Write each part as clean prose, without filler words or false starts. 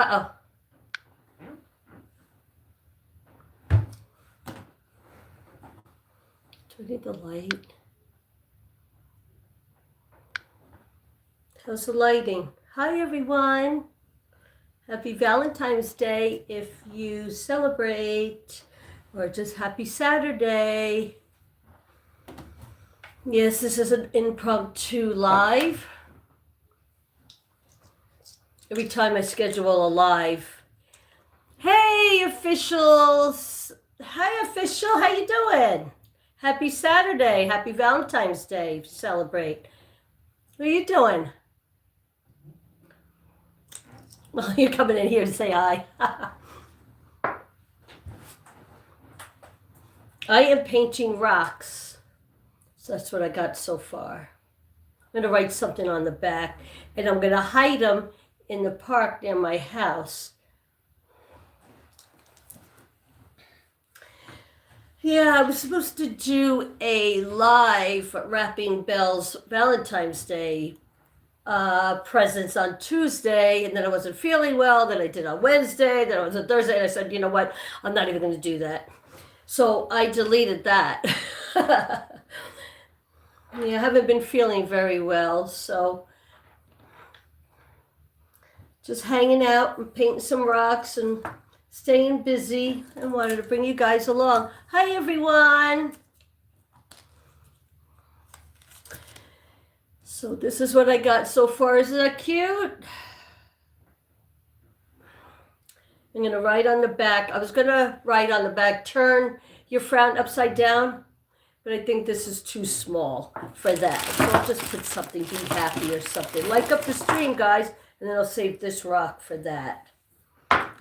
Uh-oh. Do I need the light? How's the lighting? Hi, everyone. Happy Valentine's Day if you celebrate, or just happy Saturday. Yes, this is an impromptu live. Every time I schedule a live. Hey, officials. Hi, official. How you doing? Happy Saturday. Happy Valentine's Day. Celebrate. What are you doing? Well, you're coming in here to say hi. I am painting rocks. So that's what I got so far. I'm going to write something on the back, and I'm going to hide them in the park near my house. Yeah, I was supposed to do a live wrapping Belle's Valentine's Day presents on Tuesday, and then I wasn't feeling well. Then I did on Wednesday. Then it was on Thursday, and I said, you know what? I'm not even going to do that. So I deleted that. Yeah, I haven't been feeling very well, so just hanging out and painting some rocks and staying busy, and wanted to bring you guys along. Hi, everyone. So this is what I got so far. Isn't that cute? I'm going to write on the back. I was going to write on the back, turn your frown upside down, but I think this is too small for that. So I'll just put something, be happy or something. Like up the stream, guys, and then I'll save this rock for that.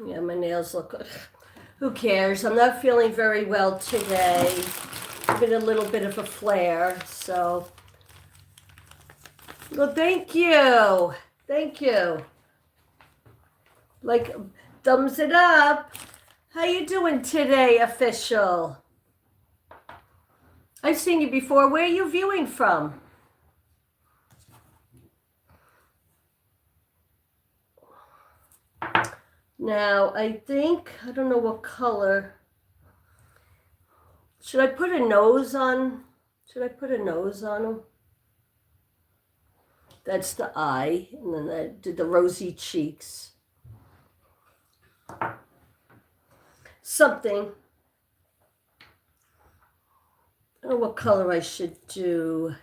Yeah, my nails look, who cares? I'm not feeling very well today. I've been a little bit of a flare, so. Well, thank you. Thank you. Like, thumbs it up. How you doing today, official? I've seen you before. Where are you viewing from? Now, I think, I don't know what color. Should I put a nose on? Should I put a nose on him? That's the eye. And then I did the rosy cheeks. Something. I don't know what color I should do.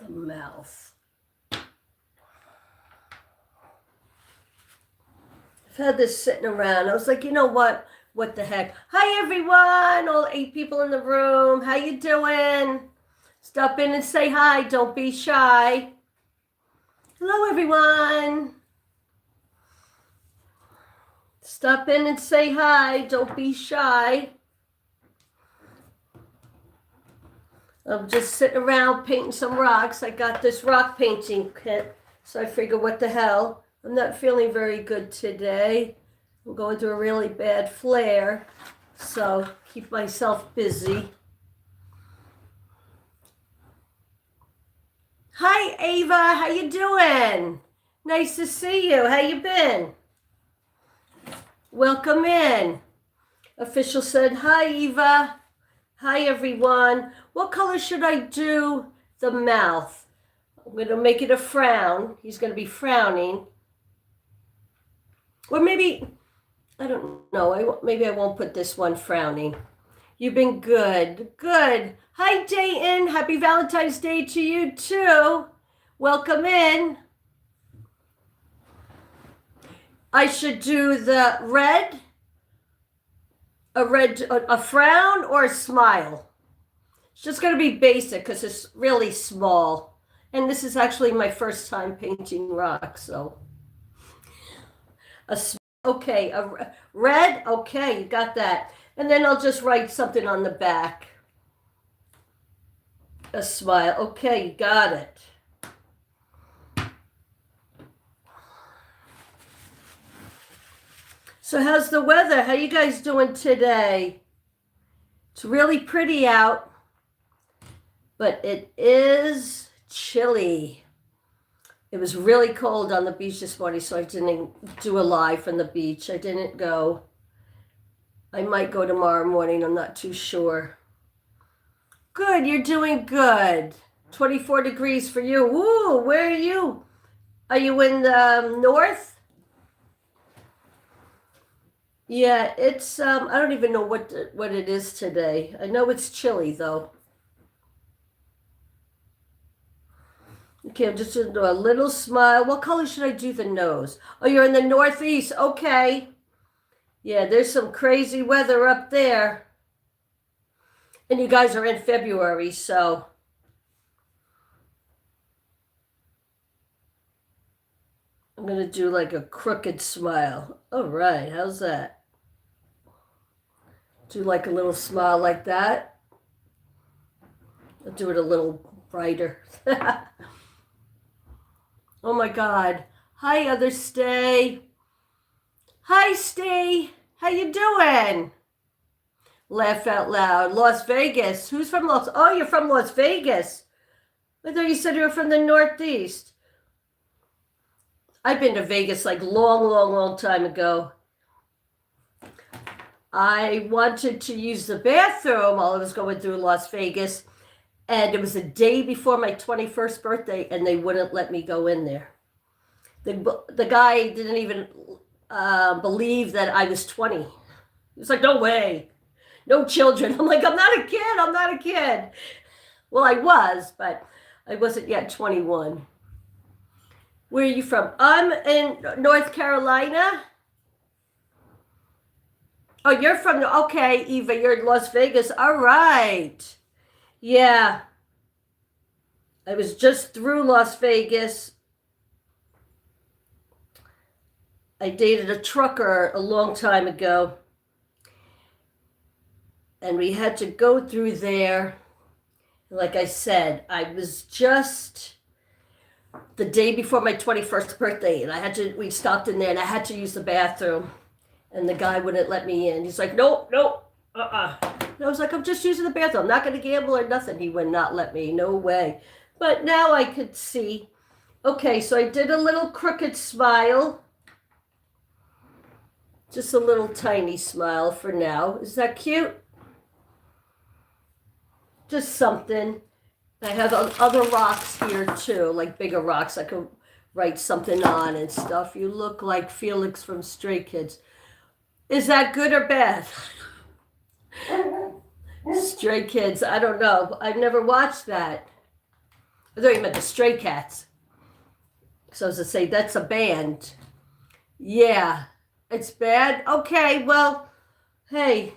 The mouth. I've had this sitting around. I was like, you know what? What the heck? Hi, everyone. All 8 people in the room. How you doing? Stop in and say hi. Don't be shy. Hello, everyone. Stop in and say hi. Don't be shy. I'm just sitting around painting some rocks. I got this rock painting kit, so I figure, what the hell? I'm not feeling very good today. I'm going through a really bad flare, so keep myself busy. Hi, Ava. How you doing? Nice to see you. How you been? Welcome in. Official said, hi, Eva. Hi, everyone. What color should I do the mouth? I'm going to make it a frown. He's going to be frowning. Or maybe, I don't know. Maybe I won't put this one frowning. You've been good. Good. Hi, Dayton. Happy Valentine's Day to you, too. Welcome in. I should do the red, a frown or a smile. It's just going to be basic because it's really small. And this is actually my first time painting rocks, so. Okay, a red. Okay, you got that. And then I'll just write something on the back. A smile. Okay, you got it. So how's the weather? How you guys doing today? It's really pretty out, but it is chilly. It was really cold on the beach this morning, so I didn't do a live from the beach. I didn't go. I might go tomorrow morning. I'm not too sure. Good, you're doing good. 24 degrees for you. Woo, where are you? Are you in the north? Yeah, it's I don't even know what it is today. I know it's chilly though. Okay, I'm just gonna do a little smile. What color should I do the nose? Oh, you're in the northeast. Okay. Yeah, there's some crazy weather up there. And you guys are in February, so. I'm going to do like a crooked smile. All right, how's that? Do like a little smile like that. I'll do it a little brighter. Oh my God. Hi, other Stay. Hi, Stay. How you doing? Laugh out loud. Las Vegas. Who's from Las? Oh, you're from Las Vegas. I thought you said you were from the Northeast. I've been to Vegas like long time ago. I wanted to use the bathroom while I was going through Las Vegas, and it was the day before my 21st birthday, and they wouldn't let me go in there. The guy didn't even believe that I was 20. He was like, no way, no children. I'm like, I'm not a kid. Well, I was, but I wasn't yet 21. Where are you from? I'm in North Carolina. Oh, you're from, okay, Eva, you're in Las Vegas. All right. Yeah. I was just through Las Vegas. I dated a trucker a long time ago. And we had to go through there. Like I said, I was just the day before my 21st birthday, and we stopped in there, and I had to use the bathroom, and the guy wouldn't let me in. He's like, nope, And I was like, I'm just using the bathroom. I'm not going to gamble or nothing. He would not let me. No way. But now I could see. Okay, so I did a little crooked smile. Just a little tiny smile for now. Is that cute? Just something. I have other rocks here too, like bigger rocks I could write something on and stuff. You look like Felix from Stray Kids. Is that good or bad? Stray Kids, I don't know. I've never watched that. I thought you meant the Stray Cats. So I was to say, that's a band. Yeah, it's bad. Okay, well, hey,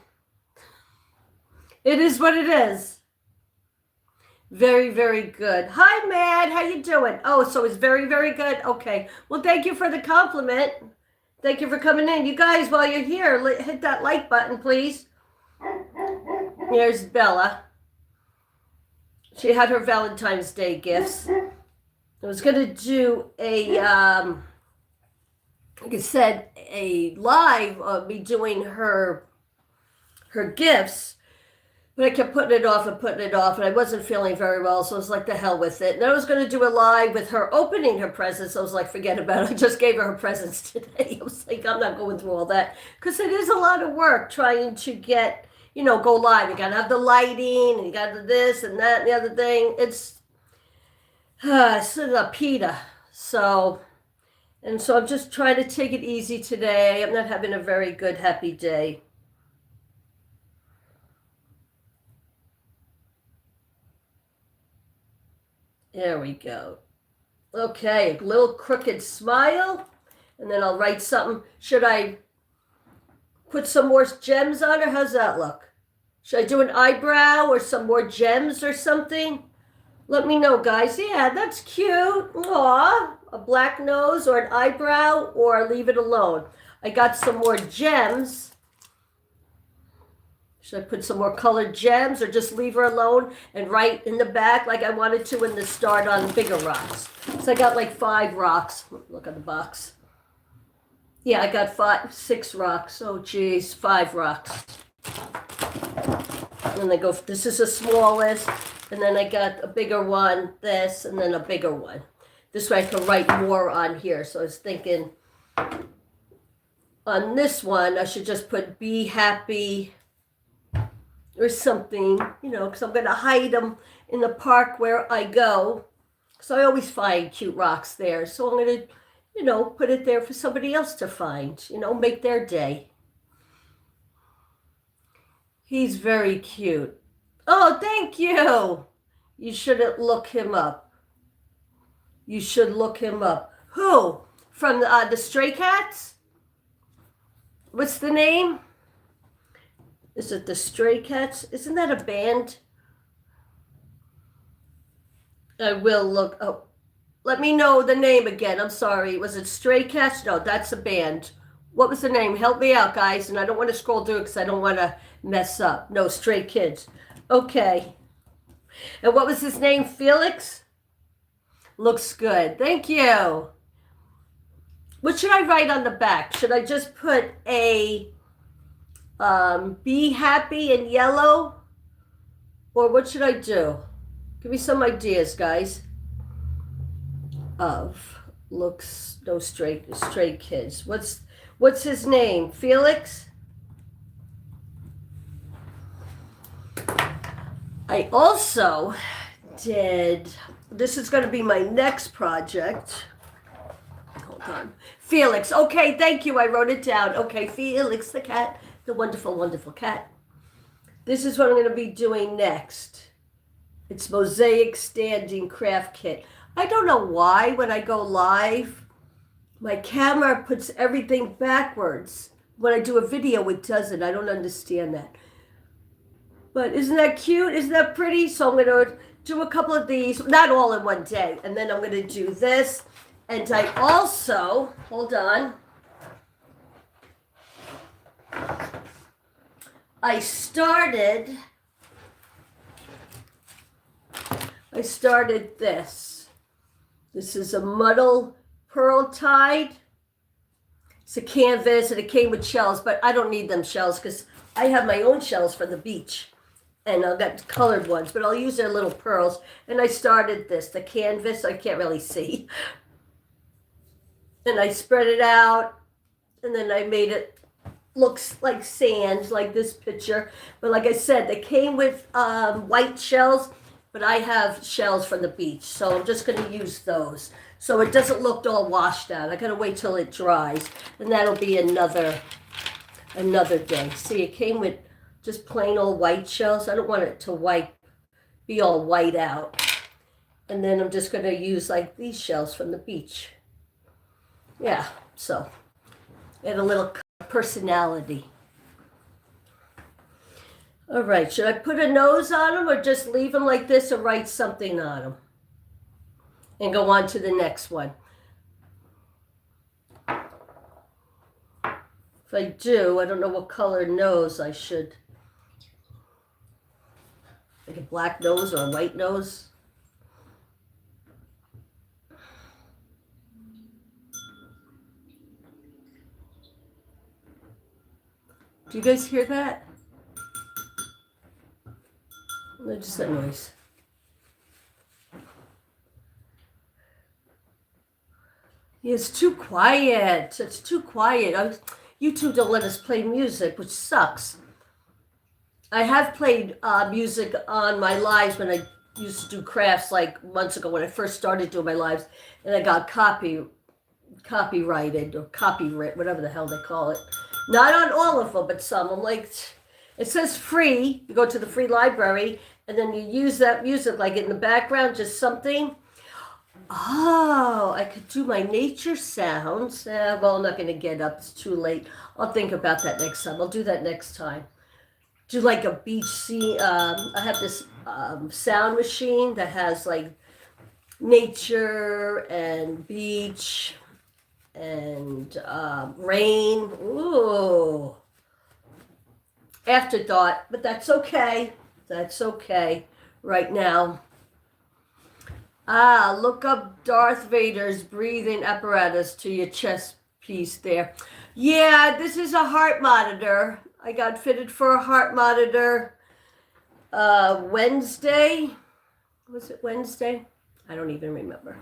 it is what it is. Very, very good. Hi, Mad. How you doing? Oh, so it's very, very good. Okay. Well, thank you for the compliment. Thank you for coming in. You guys, while you're here, hit that like button, please. Here's Bella. She had her Valentine's Day gifts. I was going to do a, like I said, a live of me doing her gifts. But I kept putting it off, and I wasn't feeling very well, so I was like, the hell with it. And I was going to do a live with her opening her presents. I was like, forget about it. I just gave her presents today. I was like, I'm not going through all that. Because it is a lot of work trying to get, go live. You got to have the lighting, and you got to do this and that and the other thing. It's a pita. So I'm just trying to take it easy today. I'm not having a very good, happy day. There we go. Okay, a little crooked smile, and then I'll write something. Should I put some more gems on, or how's that look? Should I do an eyebrow or some more gems or something? Let me know, guys. Yeah, that's cute. Aw, a black nose or an eyebrow, or leave it alone. I got some more gems. Should I put some more colored gems or just leave her alone and write in the back like I wanted to in the start on bigger rocks? So I got like 5 rocks. Look at the box. Yeah, I got 6 rocks. Oh, geez, 5 rocks. And then they go, this is the smallest. And then I got a bigger one, this, and then a bigger one. This way I can write more on here. So I was thinking on this one, I should just put be happy or something, you know, because I'm going to hide them in the park where I go. So I always find cute rocks there. So I'm going to, you know, put it there for somebody else to find, you know, make their day. He's very cute. Oh, thank you. You shouldn't look him up. You should look him up. Who? From the Stray Cats? What's the name? Is it the Stray Cats? Isn't that a band? I will look up. Let me know the name again. I'm sorry. Was it Stray Cats? No, that's a band. What was the name? Help me out, guys. And I don't want to scroll through it because I don't want to mess up. No, Stray Kids. Okay. And what was his name? Felix? Looks good. Thank you. What should I write on the back? Should I just put a be happy in yellow? Or what should I do? Give me some ideas, guys. Of looks no stray kids. What's his name? Felix? I also did, this is going to be my next project. Hold on. Felix. Okay, thank you. I wrote it down. Okay, Felix the cat, the wonderful, wonderful cat. This is what I'm going to be doing next. It's Mosaic Standing Craft Kit. I don't know why when I go live, my camera puts everything backwards. When I do a video, it doesn't. I don't understand that. But isn't that cute? Isn't that pretty? So I'm going to do a couple of these, not all in one day. And then I'm going to do this. And I also, hold on. I started this. This is a muddle pearl tide. It's a canvas and it came with shells, but I don't need them shells because I have my own shells for the beach. And I've got colored ones, but I'll use their little pearls. And I started this, the canvas, I can't really see. And I spread it out, and then I made it looks like sand, like this picture. But like I said, they came with white shells, but I have shells from the beach. So I'm just going to use those. So it doesn't look all washed out. I got to wait till it dries, and that'll be another day. See, it came with just plain old white shells. I don't want it to be all white out. And then I'm just going to use like these shells from the beach. Yeah, so add a little personality. All right, should I put a nose on them or just leave them like this or write something on them? And go on to the next one. If I do, I don't know what color nose I should. Like a black nose or a white nose. Do you guys hear that? No, just that noise. Yeah, it's too quiet. It's too quiet. YouTube don't let us play music, which sucks. I have played music on my lives when I used to do crafts like months ago when I first started doing my lives, and I got copyrighted or copyright, whatever the hell they call it. Not on all of them, but some. I'm like, it says free. You go to the free library, and then you use that music like in the background, just something. Oh, I could do my nature sounds. Well, I'm not going to get up. It's too late. I'll think about that next time. I'll do that next time. Do like a beach scene. I have this sound machine that has like nature and beach and rain. Ooh. Afterthought, but that's okay. That's okay right now. Look up Darth Vader's breathing apparatus to your chest piece there. Yeah, this is a heart monitor. I got fitted for a heart monitor Wednesday. Was it Wednesday? I don't even remember.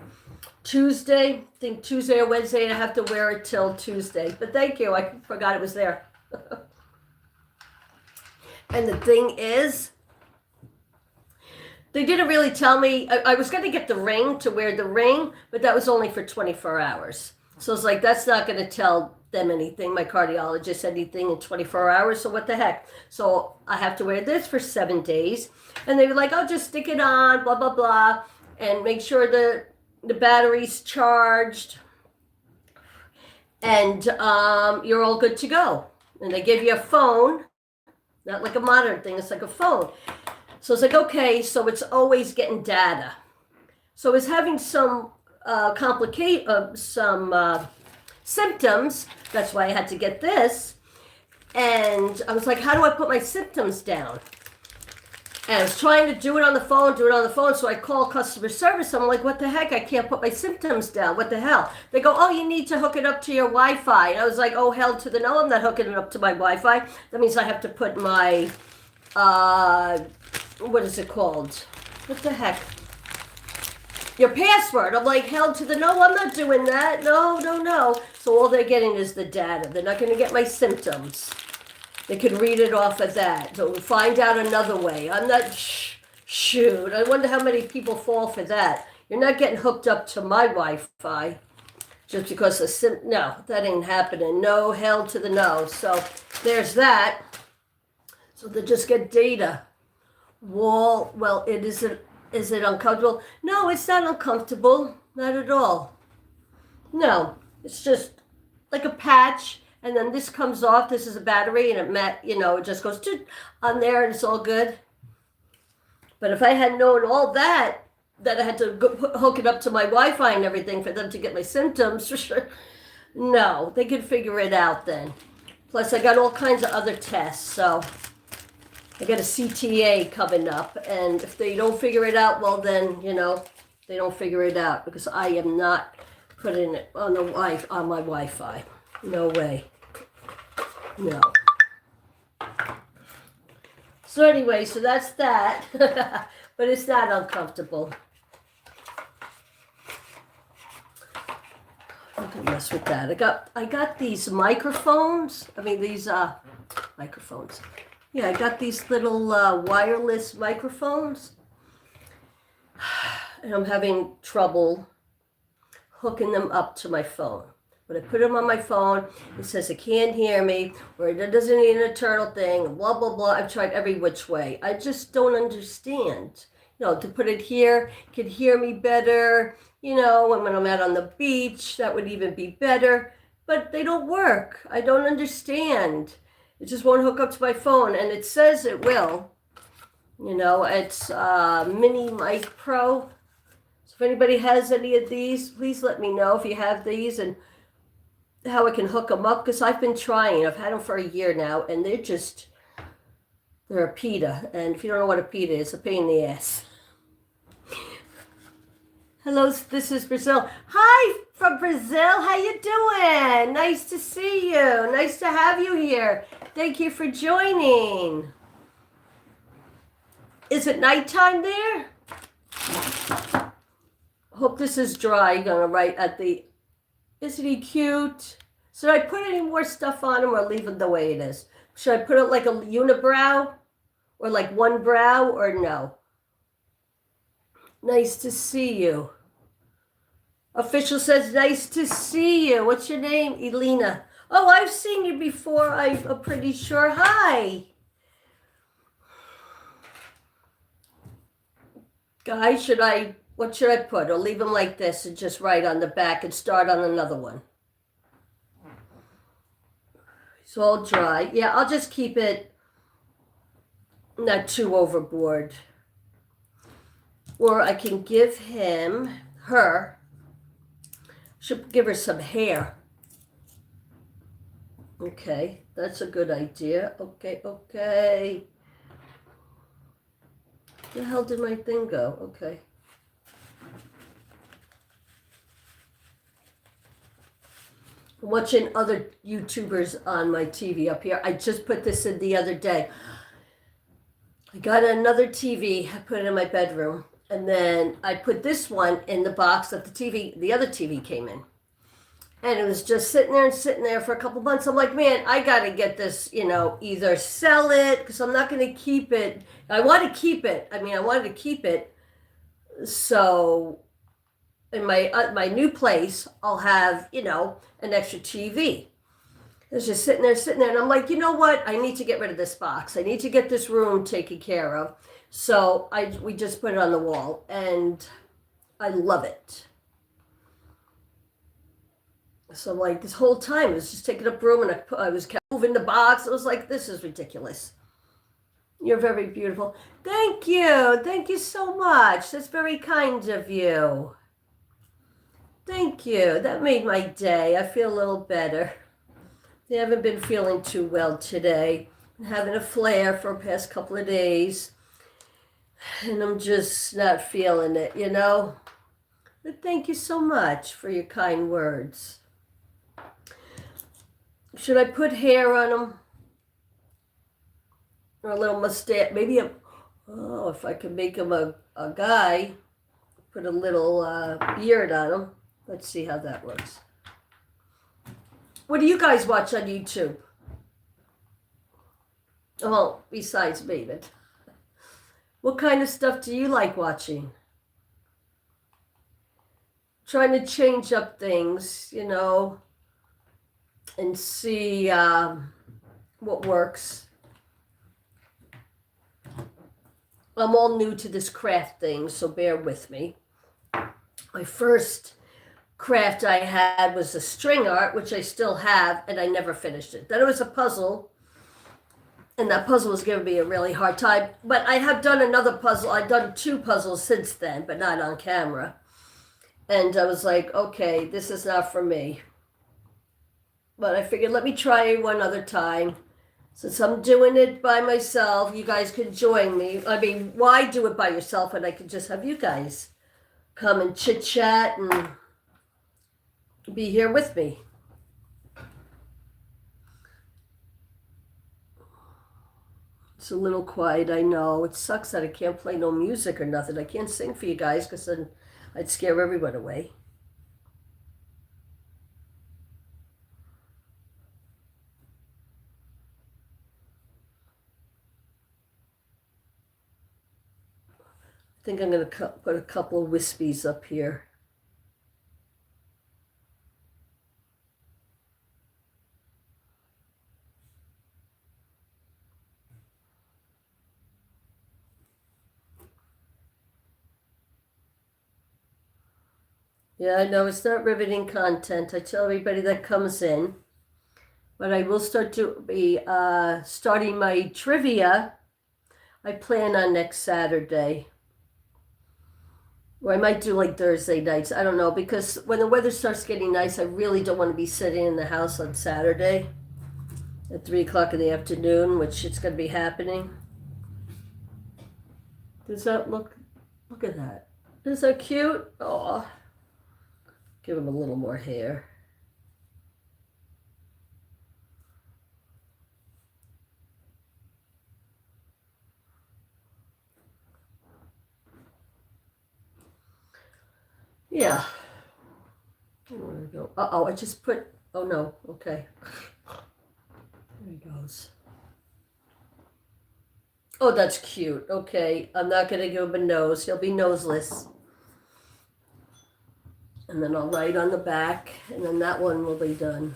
Tuesday. I think Tuesday or Wednesday, and I have to wear it till Tuesday. But thank you. I forgot it was there. And the thing is, they didn't really tell me. I was going to get the ring to wear the ring, but that was only for 24 hours. So it's like, that's not going to tell them anything, my cardiologist, anything in 24 hours. So what the heck? So I have to wear this for 7 days. And they were like, oh, just stick it on, blah, blah, blah. And make sure the battery's charged. And you're all good to go. And they give you a phone. Not like a modern thing. It's like a phone. So it's like, okay, so it's always getting data. So I was having some symptoms. That's why I had to get this. And I was like, how do I put my symptoms down? And I was trying to do it on the phone. So I call customer service. I'm like, what the heck? I can't put my symptoms down. What the hell? They go, oh, you need to hook it up to your Wi-Fi. And I was like, oh, hell to the no. I'm not hooking it up to my Wi-Fi. That means I have to put my, what is it called? What the heck? Your password. I'm like, hell to the no. I'm not doing that. No. So all they're getting is the data. They're not going to get my symptoms. They could read it off of that. So we'll find out another way. I'm not, shoot. I wonder how many people fall for that. You're not getting hooked up to my Wi-Fi just because of, no, that ain't happening. No, hell to the no. So there's that. So they just get data. Well, is it uncomfortable? No, it's not uncomfortable. Not at all. No, it's just like a patch. And then this comes off. This is a battery, and it just goes on there, and it's all good. But if I had known all that I had to hook it up to my Wi-Fi and everything for them to get my symptoms, no, they could figure it out then. Plus, I got all kinds of other tests, so I got a CTA coming up, and if they don't figure it out, well then, they don't figure it out, because I am not putting it on my Wi-Fi. No way. No. So anyway, so that's that. But it's not uncomfortable. I'm gonna mess with that. I got these microphones. These microphones. Yeah, I got these little wireless microphones. And I'm having trouble hooking them up to my phone. When I put them on my phone, it says it can't hear me, or it doesn't need an internal thing, blah, blah, blah. I've tried every which way. I just don't understand. To put it here, could hear me better, when I'm out on the beach, that would even be better. But they don't work. I don't understand. It just won't hook up to my phone, and it says it will. It's Mini Mic Pro. So if anybody has any of these, please let me know if you have these and how I can hook them up, because I've been trying. I've had them for a year now, and they're a pita. And if you don't know what a pita is, it's a pain in the ass. Hello, this is Brazil. Hi from Brazil. How you doing? Nice to see you. Nice to have you here. Thank you for joining. Is it nighttime there? Hope this is dry. I'm gonna write at the. Isn't he cute? Should I put any more stuff on him or leave it the way it is? Should I put it like a unibrow or like one brow or no? Nice to see you. Official says, nice to see you. What's your name? Elena. Oh, I've seen you before. I'm pretty sure. Hi. Guys, what should I put? Or leave them like this and just write on the back and start on another one? It's all dry. Yeah, I'll just keep it not too overboard. Or I can give her, should give her some hair. Okay, that's a good idea. Okay. Where the hell did my thing go? Okay. I'm watching other YouTubers on my TV up here. I just put this in the other day. I got another TV. I put it in my bedroom. And then I put this one in the box that the other TV came in. And it was just sitting there and sitting there for a couple months. I'm like, man, I got to get this, either sell it because I'm not going to keep it. I want to keep it. I wanted to keep it. So in my new place, I'll have, an extra TV. It's just sitting there. And I'm like, you know what? I need to get rid of this box. I need to get this room taken care of. So we just put it on the wall and I love it. So like this whole time it was just taking up room and I was moving the box. It was like, this is ridiculous. You're very beautiful. Thank you. Thank you so much. That's very kind of you. Thank you. That made my day. I feel a little better. I haven't been feeling too well today. I'm having a flare for the past couple of days. And I'm just not feeling it, But thank you so much for your kind words. Should I put hair on them? Or a little mustache? Maybe if I can make him a guy, put a little beard on him. Let's see how that works. What do you guys watch on YouTube? Oh, besides David. What kind of stuff do you like watching? Trying to change up things, and see what works. I'm all new to this craft thing, so bear with me. My first craft I had was a string art, which I still have, and I never finished it. Then it was a puzzle, and that puzzle was giving me a really hard time. But I have done another puzzle. I've done 2 puzzles since then, but not on camera. And I was like, okay, this is not for me. But I figured, let me try one other time. Since I'm doing it by myself, you guys can join me. Why do it by yourself when I could just have you guys come and chit chat and be here with me? It's a little quiet, I know. It sucks that I can't play no music or nothing. I can't sing for you guys because then I'd scare everyone away. I think I'm going to put a couple of wispies up here. Yeah, I know it's not riveting content. I tell everybody that comes in. But I will start to be starting my trivia. I plan on next Saturday. Or I might do like Thursday nights. I don't know, because when the weather starts getting nice, I really don't want to be sitting in the house on Saturday at 3 o'clock in the afternoon, which it's going to be happening. Does that look at that. Is that cute? Oh, give him a little more hair. Yeah. Where we go? I just put, oh no, okay. There he goes. Oh, that's cute. Okay, I'm not going to give him a nose. He'll be noseless. And then I'll write on the back, and then that one will be done.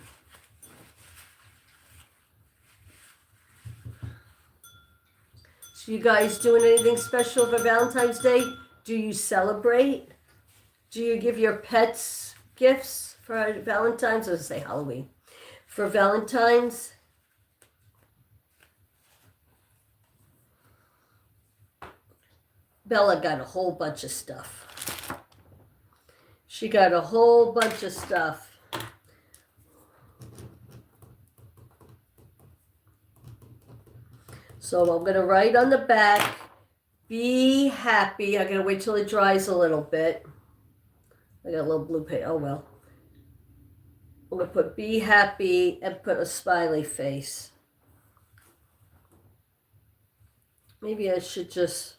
So you guys doing anything special for Valentine's Day? Do you celebrate? Do you give your pets gifts for Valentine's? I was going to say Halloween. For Valentine's? Bella got a whole bunch of stuff. She got a whole bunch of stuff. So I'm going to write on the back, be happy. I'm going to wait till it dries a little bit. I got a little blue paint. Oh, well. I'm going to put be happy and put a smiley face. Maybe I should just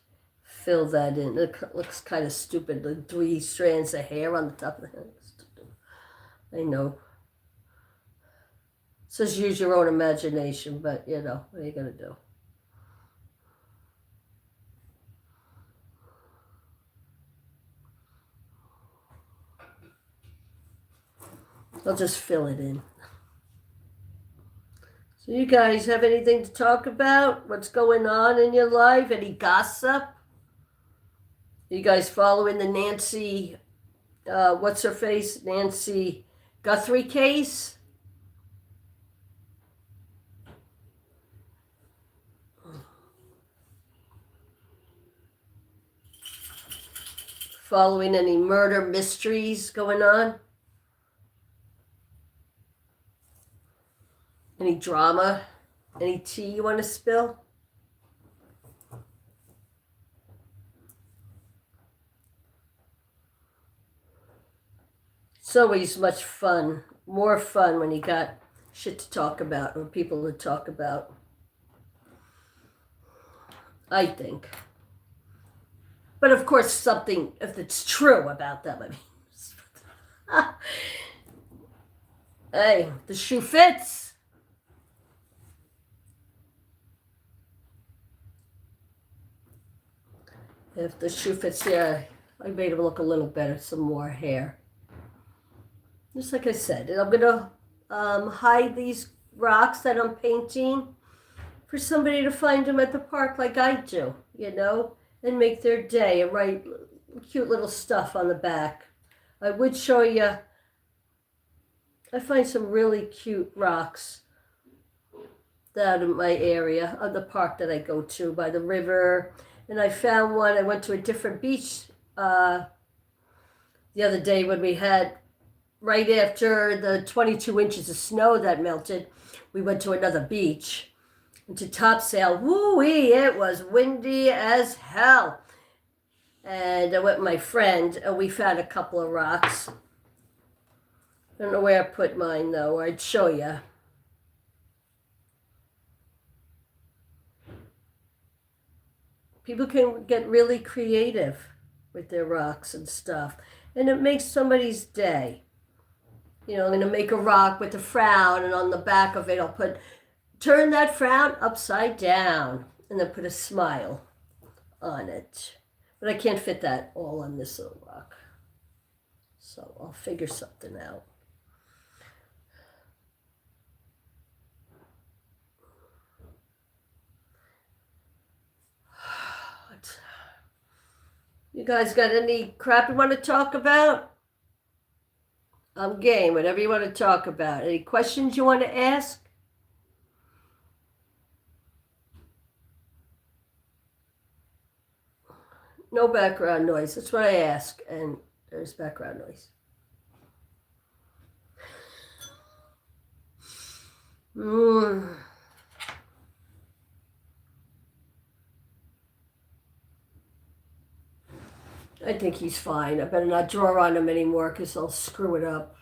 fill that in. It looks kind of stupid, the 3 strands of hair on the top of the head. I know. It says use your own imagination, but you know, what are you going to do? I'll just fill it in. So you guys have anything to talk about? What's going on in your life? Any gossip? You guys following the Nancy, what's her face? Nancy Guthrie case? Following any murder mysteries going on? Any drama? Any tea you want to spill? It's always much fun, more fun when you got shit to talk about or people to talk about. I think. But of course, something, if it's true about them, I mean. Hey, the shoe fits. If the shoe fits, yeah, I made him look a little better, some more hair. Just like I said, and I'm going to hide these rocks that I'm painting for somebody to find them at the park like I do, you know, and make their day and write cute little stuff on the back. I would show you, I find some really cute rocks down in my area of the park that I go to by the river. And I found one, I went to a different beach the other day when we had, right after the 22 inches of snow that melted, we went to another beach, to Topsail. Woo-wee, it was windy as hell. And I went with my friend, and we found a couple of rocks. I don't know where I put mine, though, or I'd show you. People can get really creative with their rocks and stuff, and it makes somebody's day. You know, I'm going to make a rock with a frown, and on the back of it, I'll put, turn that frown upside down, and then put a smile on it. But I can't fit that all on this little rock. So I'll figure something out. You guys got any crap you want to talk about? I'm game, whatever you want to talk about. Any questions you want to ask? No background noise. That's what I ask, and there's background noise. I think he's fine. I better not draw on him anymore because I'll screw it up.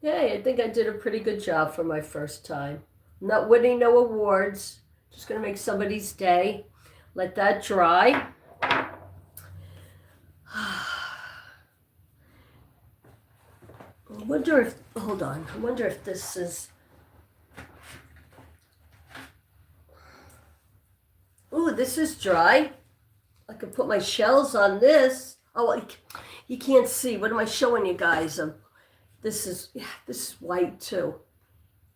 Yay, I think I did a pretty good job for my first time. I'm not winning no awards. Just going to make somebody's day. Let that dry. I wonder if, hold on, I wonder if this is, ooh, this is dry. I could put my shells on this. Oh, you can't see. What am I showing you guys? This is white too.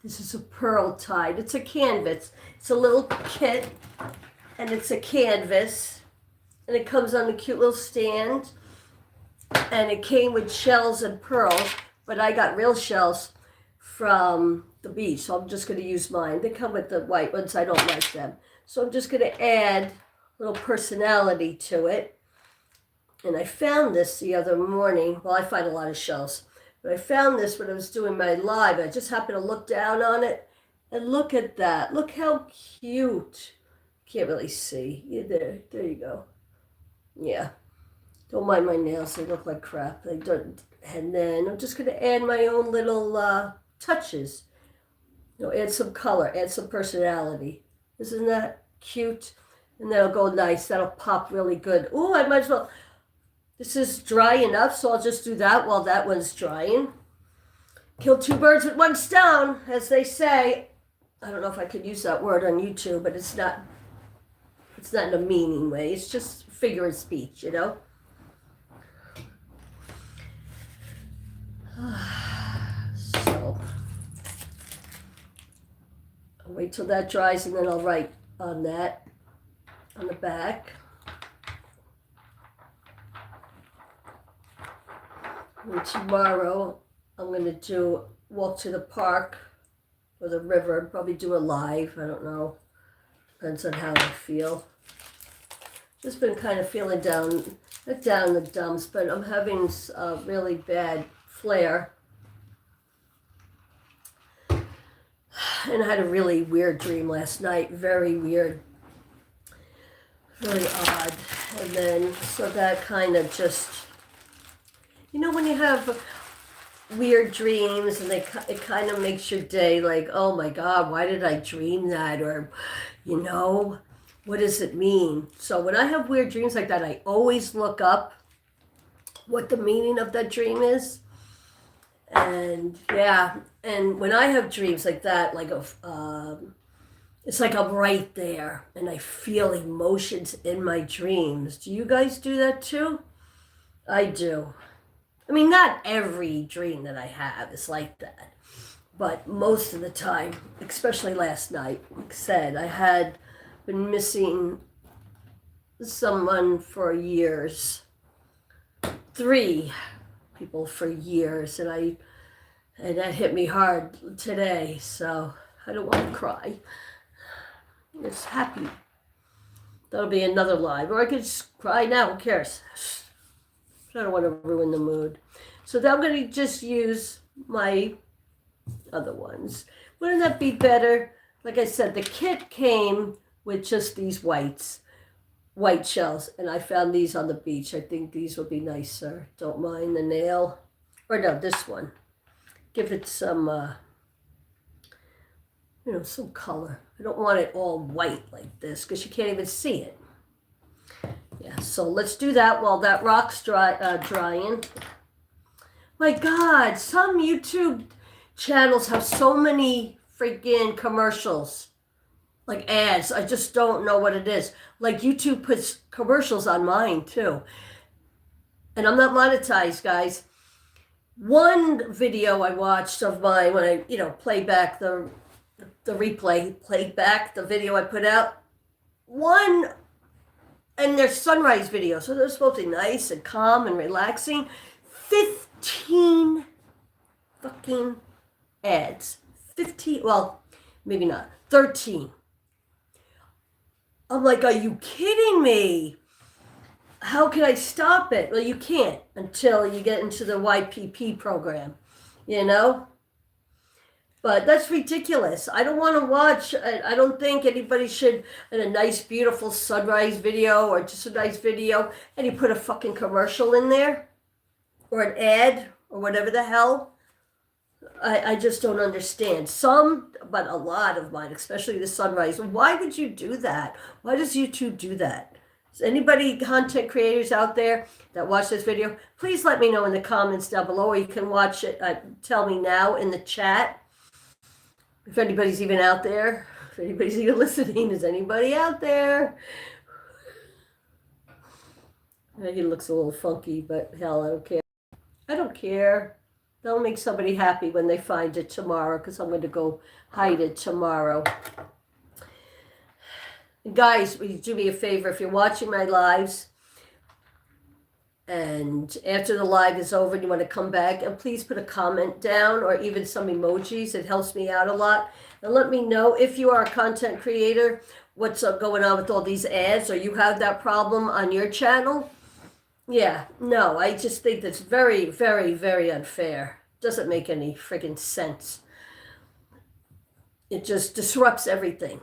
This is a pearl tide. It's a canvas. It's a little kit, and it's a canvas, and it comes on a cute little stand, and it came with shells and pearls, but I got real shells from the beach, so I'm just going to use mine. They come with the white ones. I don't like them. So I'm just going to add a little personality to it. And I found this the other morning. Well, I find a lot of shells. But I found this when I was doing my live. I just happened to look down on it. And look at that. Look how cute. Can't really see. Yeah, there you go. Yeah. Don't mind my nails. They look like crap. They don't. And then I'm just going to add my own little touches. You know, add some color. Add some personality. Isn't that cute? And that'll go nice. That'll pop really good. Ooh, I might as well. This is dry enough, so I'll just do that while that one's drying. Kill two birds with one stone, as they say. I don't know if I could use that word on YouTube, but it's not in a meaning way. It's just figure of speech, you know? So, I'll wait till that dries and then I'll write on that, on the back. And tomorrow, I'm going to walk to the park or the river, probably do a live, I don't know. Depends on how I feel. Just been kind of feeling down, not down the dumps, but I'm having a really bad flare. And I had a really weird dream last night, very weird, very odd. And then, so that kind of just, you know, when you have weird dreams and it kind of makes your day like, oh my God, why did I dream that? Or, you know, what does it mean? So when I have weird dreams like that, I always look up what the meaning of that dream is. And yeah, and when I have dreams like that, like it's like I'm right there and I feel emotions in my dreams. Do you guys do that too? I do. I mean, not every dream that I have is like that, but most of the time, especially last night, like I said, I had been missing someone for years, 3 people for years, and that hit me hard today, so I don't want to cry. I'm just happy. That'll be another live, or I could just cry now, who cares? I don't want to ruin the mood. So now I'm going to just use my other ones. Wouldn't that be better? Like I said, the kit came with just these white shells, and I found these on the beach. I think these will be nicer. Don't mind the nail. Or no, this one. Give it some, some color. I don't want it all white like this because you can't even see it. Yeah, so let's do that while that rock's drying. My God, some YouTube channels have so many freaking commercials, like ads. I just don't know what it is. Like YouTube puts commercials on mine too. And I'm not monetized, guys. One video I watched of mine when I, play back the replay, played back the video I put out. One, and they're sunrise videos, so they're supposed to be nice and calm and relaxing. 15 fucking ads. 15, well, maybe not. 13. I'm like, are you kidding me? How can I stop it? Well, you can't until you get into the YPP program, But that's ridiculous. I don't want to watch. I don't think anybody should, in a nice, beautiful sunrise video or just a nice video, and you put a fucking commercial in there or an ad or whatever the hell. I just don't understand. Some, but a lot of mine, especially the sunrise. Why would you do that? Why does YouTube do that? Is anybody, content creators out there that watch this video, please let me know in the comments down below, or you can watch it, tell me now in the chat. If anybody's even out there, if anybody's even listening, is anybody out there? He looks a little funky, but hell, I don't care. I don't care. They'll make somebody happy when they find it tomorrow, because I'm going to go hide it tomorrow. Guys, will you do me a favor? If you're watching my lives, and after the live is over and you want to come back, and please put a comment down or even some emojis. It helps me out a lot. And let me know if you are a content creator, what's going on with all these ads, or you have that problem on your channel. Yeah, no, I just think that's very, very, very unfair. Doesn't make any friggin' sense. It just disrupts everything.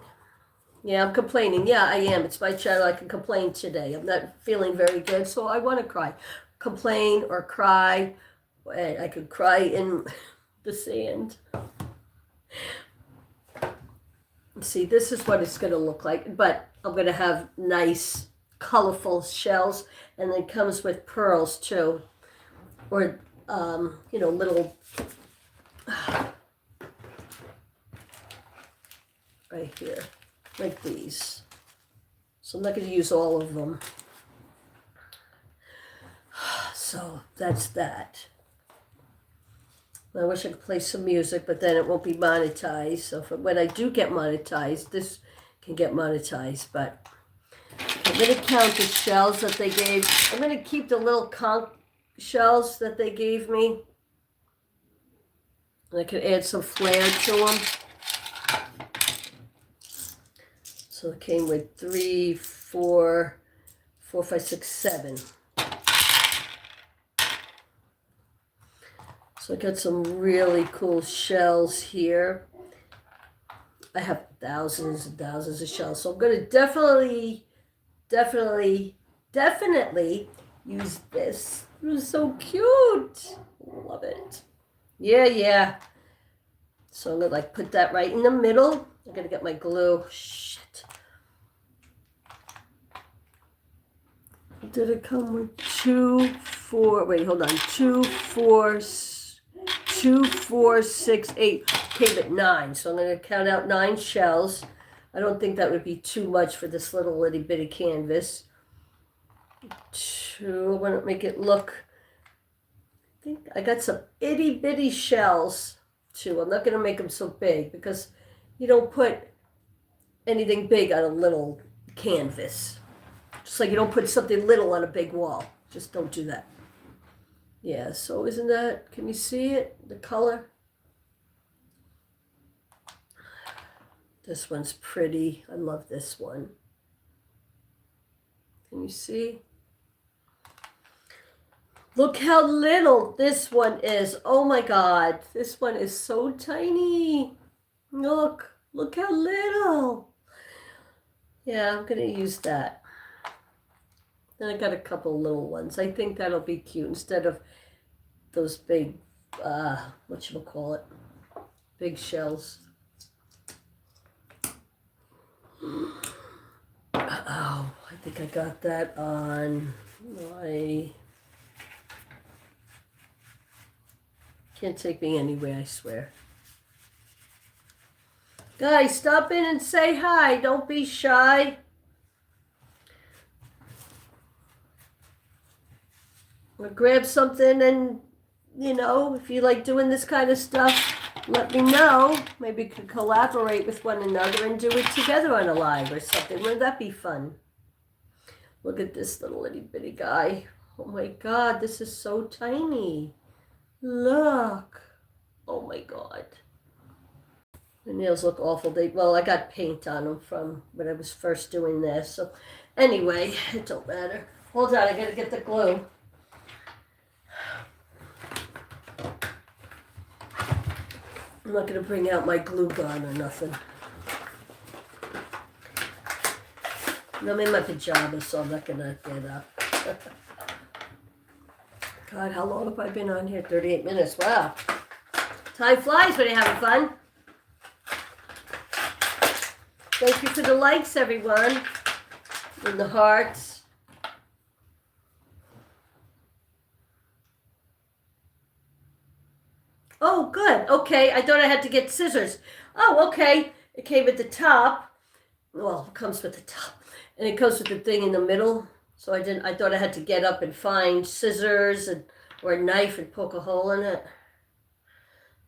Yeah, I'm complaining. Yeah, I am. It's my channel. I can complain today. I'm not feeling very good, so I want to cry. Complain or cry. I could cry in the sand. See, this is what it's going to look like, but I'm going to have nice, colorful shells, and it comes with pearls too, or, little, right here, like these. So I'm not going to use all of them. So that's that. I wish I could play some music, but then it won't be monetized. So when I do get monetized, this can get monetized. But I'm going to count the shells that they gave. I'm going to keep the little conch shells that they gave me. And I could add some flair to them. So it came with 3, 4, 5, 6, 7. So I got some really cool shells here. I have thousands and thousands of shells. So I'm going to definitely use this. It was so cute. Love it. Yeah. So I'm going to put that right in the middle. I'm going to get my glue. Shit. Did it come with 2, 4? Wait, hold on. 2, 4, 6, 8. Came at 9. So I'm going to count out 9 shells. I don't think that would be too much for this little itty bitty canvas. 2. I want to make it look. I think I got some itty bitty shells too. I'm not going to make them so big because you don't put anything big on a little canvas. Just like you don't put something little on a big wall. Just don't do that. Yeah, so isn't that, can you see it? The color? This one's pretty. I love this one. Can you see? Look how little this one is. Oh my God. This one is so tiny. Look how little. Yeah, I'm going to use that. Then I got a couple little ones. I think that'll be cute instead of those big, whatchamacallit, big shells. Oh, I think I got that on my... Can't take me anywhere, I swear. Guys, stop in and say hi. Don't be shy. Or grab something and, if you like doing this kind of stuff, let me know. Maybe we could collaborate with one another and do it together on a live or something. Wouldn't that be fun? Look at this little itty bitty guy. Oh my God, this is so tiny. Look. Oh my God. The nails look awful. I got paint on them from when I was first doing this. So anyway, it don't matter. Hold on, I gotta get the glue. I'm not going to bring out my glue gun or nothing. I'm in my pajamas, so I'm not going to get up. God, how long have I been on here? 38 minutes. Wow. Time flies when you're having fun. Thank you for the likes, everyone. And the hearts. Oh, good. Okay, I thought I had to get scissors. Oh, okay. It came at the top. Well, it comes with the top. And it comes with the thing in the middle. So I thought I had to get up and find scissors or a knife and poke a hole in it.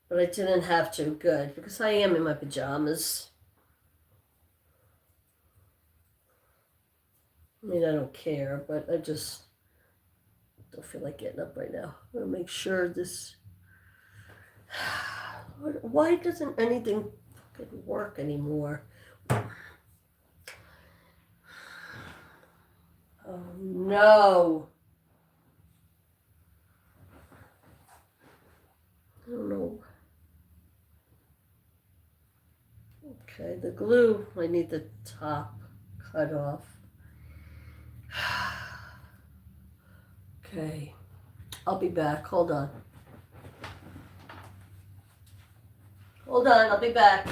But I didn't have to. Good. Because I am in my pajamas. I mean, I don't care, but I just don't feel like getting up right now. I'm going to make sure this... Why doesn't anything fucking work anymore? Oh no. I don't know. Okay, the glue, I need the top cut off. Okay, I'll be back. Hold on. Hold on, I'll be back.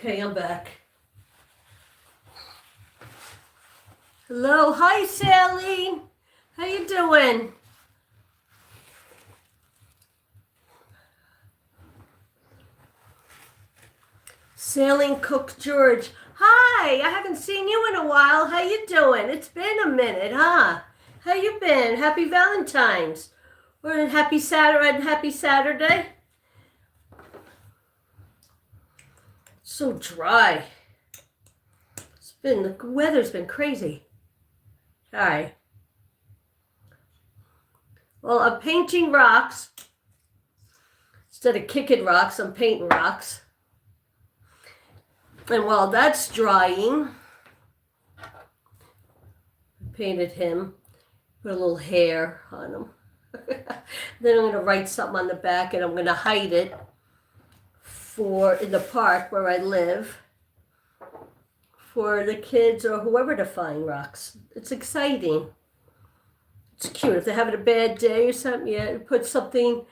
Okay, I'm back. Hello, hi Sally. How you doing? Sailing Cook George. Hi, I haven't seen you in a while. How you doing? It's been a minute, huh? How you been? Happy Valentine's. Or happy Saturday. So dry. The weather's been crazy. Hi. Well, I'm painting rocks. Instead of kicking rocks, I'm painting rocks. And while that's drying, I painted him. Put a little hair on him. Then I'm going to write something on the back and I'm going to hide it in the park where I live for the kids or whoever to find rocks. It's exciting. It's cute. If they're having a bad day or something, yeah, put something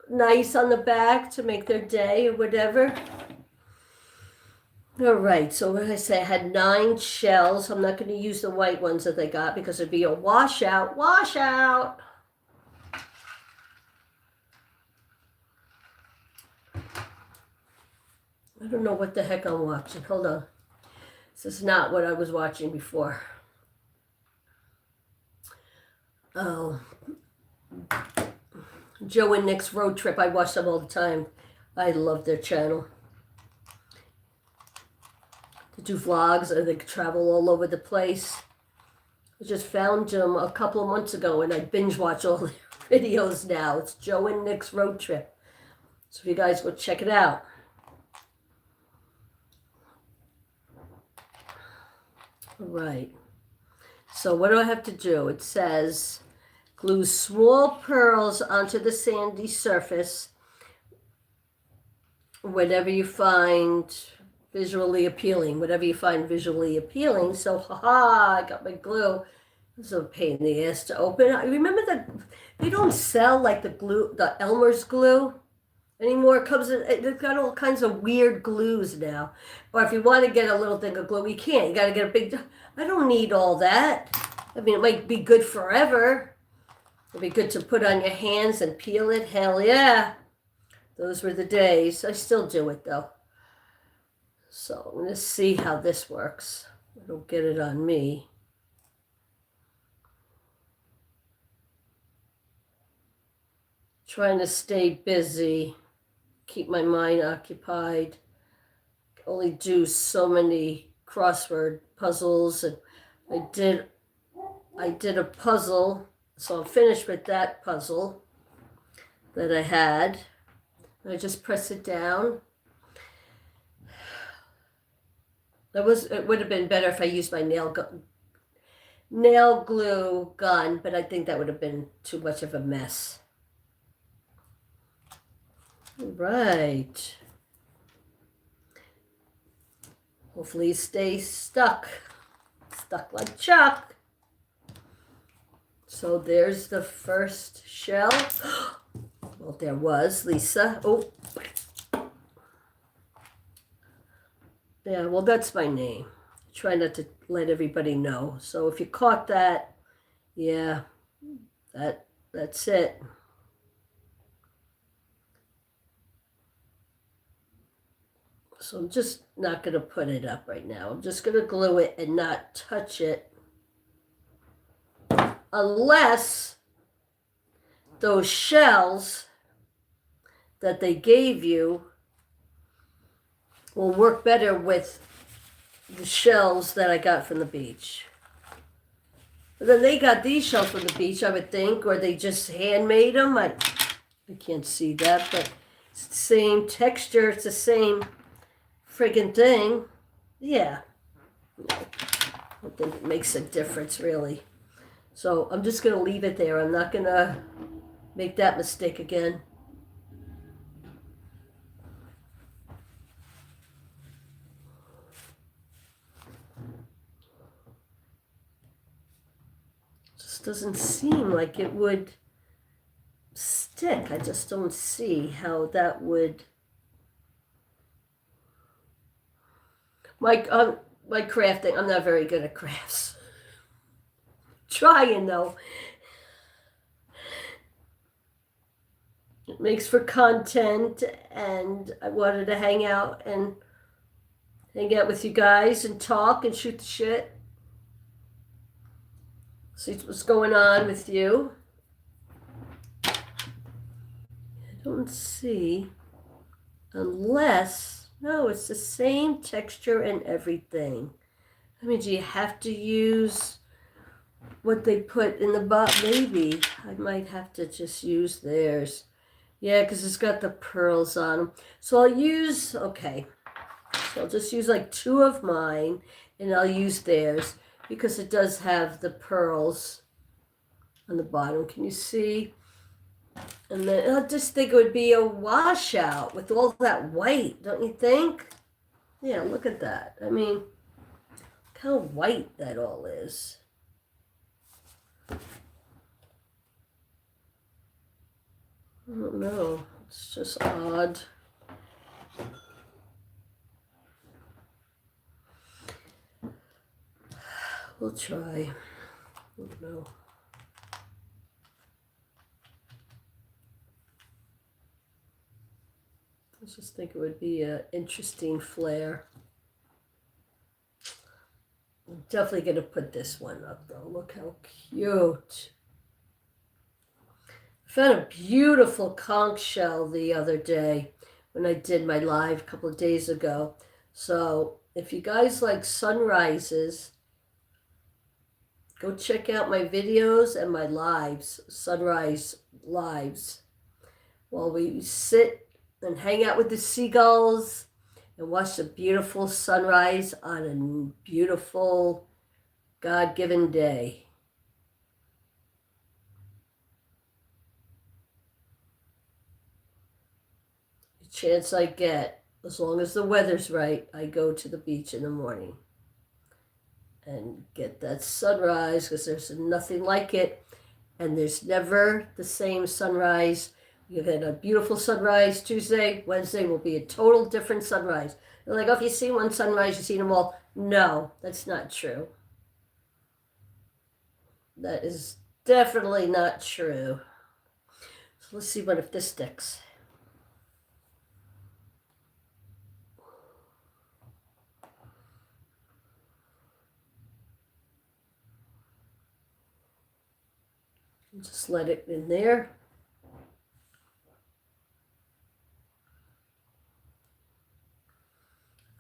nice on the back to make their day or whatever. All right, so what did I say? I had 9 shells. I'm not going to use the white ones that they got because it'd be a washout. Washout! I don't know what the heck I'm watching. Hold on. This is not what I was watching before. Oh. Joe and Nick's Road Trip. I watch them all the time. I love their channel. They do vlogs and they travel all over the place. I just found them a couple of months ago and I binge watch all their videos now. It's Joe and Nick's Road Trip. So if you guys go check it out. All right. So what do I have to do? It says glue small pearls onto the sandy surface. Whatever you find visually appealing. Whatever you find visually appealing. So, haha, I got my glue. This is a pain in the ass to open. I remember that they don't sell like the glue, the Elmer's glue anymore. They've got all kinds of weird glues now. Or if you want to get a little thing of glue, you can't. You got to get a big. I don't need all that. I mean, it might be good forever. It'd be good to put on your hands and peel it. Hell yeah. Those were the days. I still do it though. So I'm going to see how this works. I don't get it on me. Trying to stay busy, keep my mind occupied. Only do so many crossword puzzles, and I did a puzzle, so I'm finished with that puzzle that I had. I just press it down. It would have been better if I used my nail glue gun, but I think that would have been too much of a mess. Right. Hopefully it stays stuck like Chuck. So there's the first shell. Well, there was Lisa. Oh. Yeah, well, that's my name. Try not to let everybody know. So if you caught that, yeah, that's it. So I'm just not going to put it up right now. I'm just going to glue it and not touch it. Unless those shells that they gave you will work better with the shells that I got from the beach. But then they got these shells from the beach, I would think, or they just handmade them. I can't see that, but it's the same texture. It's the same friggin' thing. Yeah. I don't think it makes a difference, really. So I'm just going to leave it there. I'm not going to make that mistake again. Just doesn't seem like it would stick. I just don't see how that would. My crafting, I'm not very good at crafts. Trying though. It makes for content, and I wanted to hang out with you guys and talk and shoot the shit. See what's going on with you. I don't see, unless, no, it's the same texture and everything. I mean, do you have to use what they put in the box? Maybe I might have to just use theirs. Yeah, because it's got the pearls on them. So I'll use, okay, so I'll just use like 2 of mine, and I'll use theirs because it does have the pearls on the bottom. Can you see? And then I just think it would be a washout with all that white, don't you think? Yeah, look at that. I mean, look how white that all is. I don't know. It's just odd. We'll try. I don't know. I just think it would be an interesting flare. I'm definitely going to put this one up though. Look how cute. I found a beautiful conch shell the other day when I did my live a couple of days ago. So if you guys like sunrises, go check out my videos and my lives, sunrise lives, while we sit and hang out with the seagulls and watch the beautiful sunrise on a beautiful God-given day. The chance I get, as long as the weather's right, I go to the beach in the morning and get that sunrise, because there's nothing like it, and there's never the same sunrise. You've had a beautiful sunrise Tuesday. Wednesday will be a total different sunrise. They're like, oh, if you see one sunrise, you've seen them all. No, that's not true. That is definitely not true. So let's see if this sticks. Just let it in there.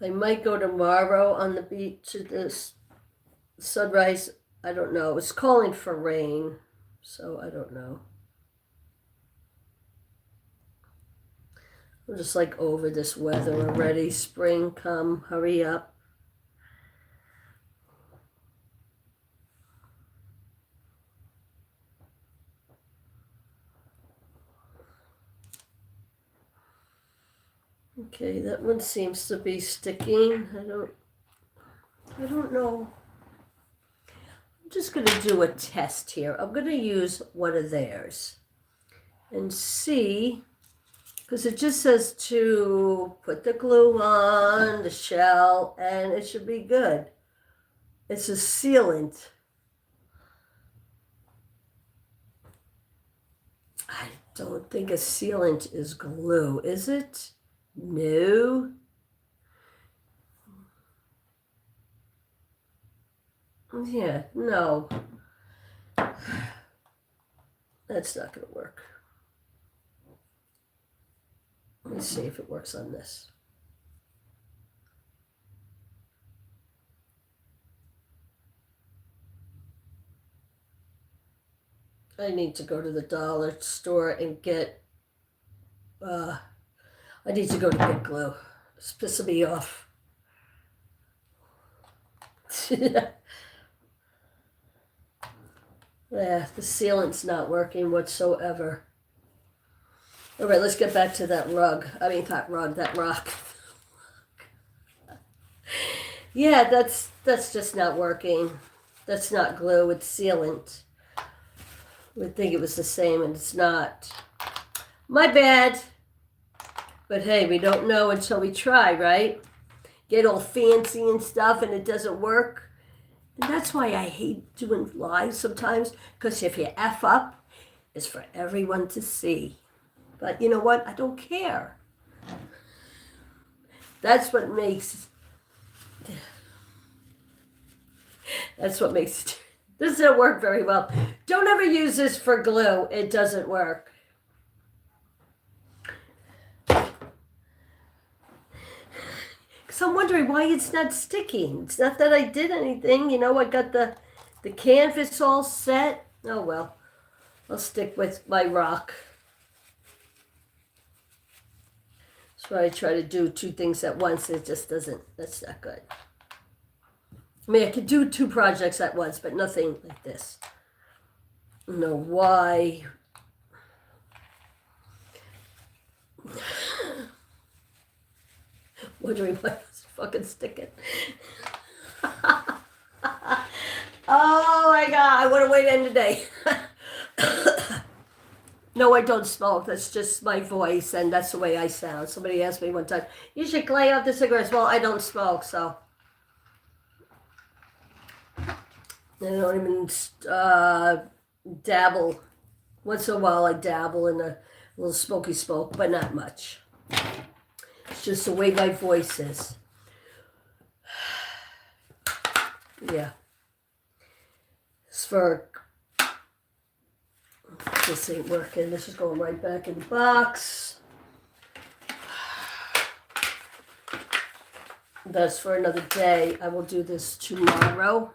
I might go tomorrow on the beach to this sunrise. I don't know. It's calling for rain, so I don't know. I'm just like over this weather already. Spring come, hurry up. Okay, that one seems to be sticking. I don't know. I'm just going to do a test here. I'm going to use one of theirs and see, because it just says to put the glue on the shell and it should be good. It's a sealant. I don't think a sealant is glue, is it? No. Yeah, no. That's not going to work. Let me see if it works on this. I need to go to the dollar store and get, I need to go to get glue. It's pissing me off. Yeah, the sealant's not working whatsoever. All right, let's get back to that rug. I mean, not rug, that rock. Yeah, that's just not working. That's not glue, it's sealant. Would think it was the same, and it's not. My bad. But hey, we don't know until we try, right? get all fancy and stuff and it doesn't work. And that's why I hate doing live sometimes, because if you F up, it's for everyone to see. But you know what? I don't care. That's what makes it. This doesn't work very well. Don't ever use this for glue. It doesn't work. So I'm wondering why it's not sticking. It's not that I did anything. You know, I got the canvas all set. Oh, well. I'll stick with my rock. That's why I try to do two things at once. It just doesn't. That's not good. I mean, I could do two projects at once, but nothing like this. I don't know why. Wondering why it's fucking sticking. Oh my God, I want to wait in today. No, I don't smoke. That's just my voice, and that's the way I sound. Somebody asked me one time, you should lay off the cigarettes. Well, I don't smoke, so. I don't even dabble. Once in a while, I dabble in a little smoky smoke, but not much. It's just the way my voice is. Yeah. As for this ain't working. This is going right back in the box. That's for another day. I will do this tomorrow.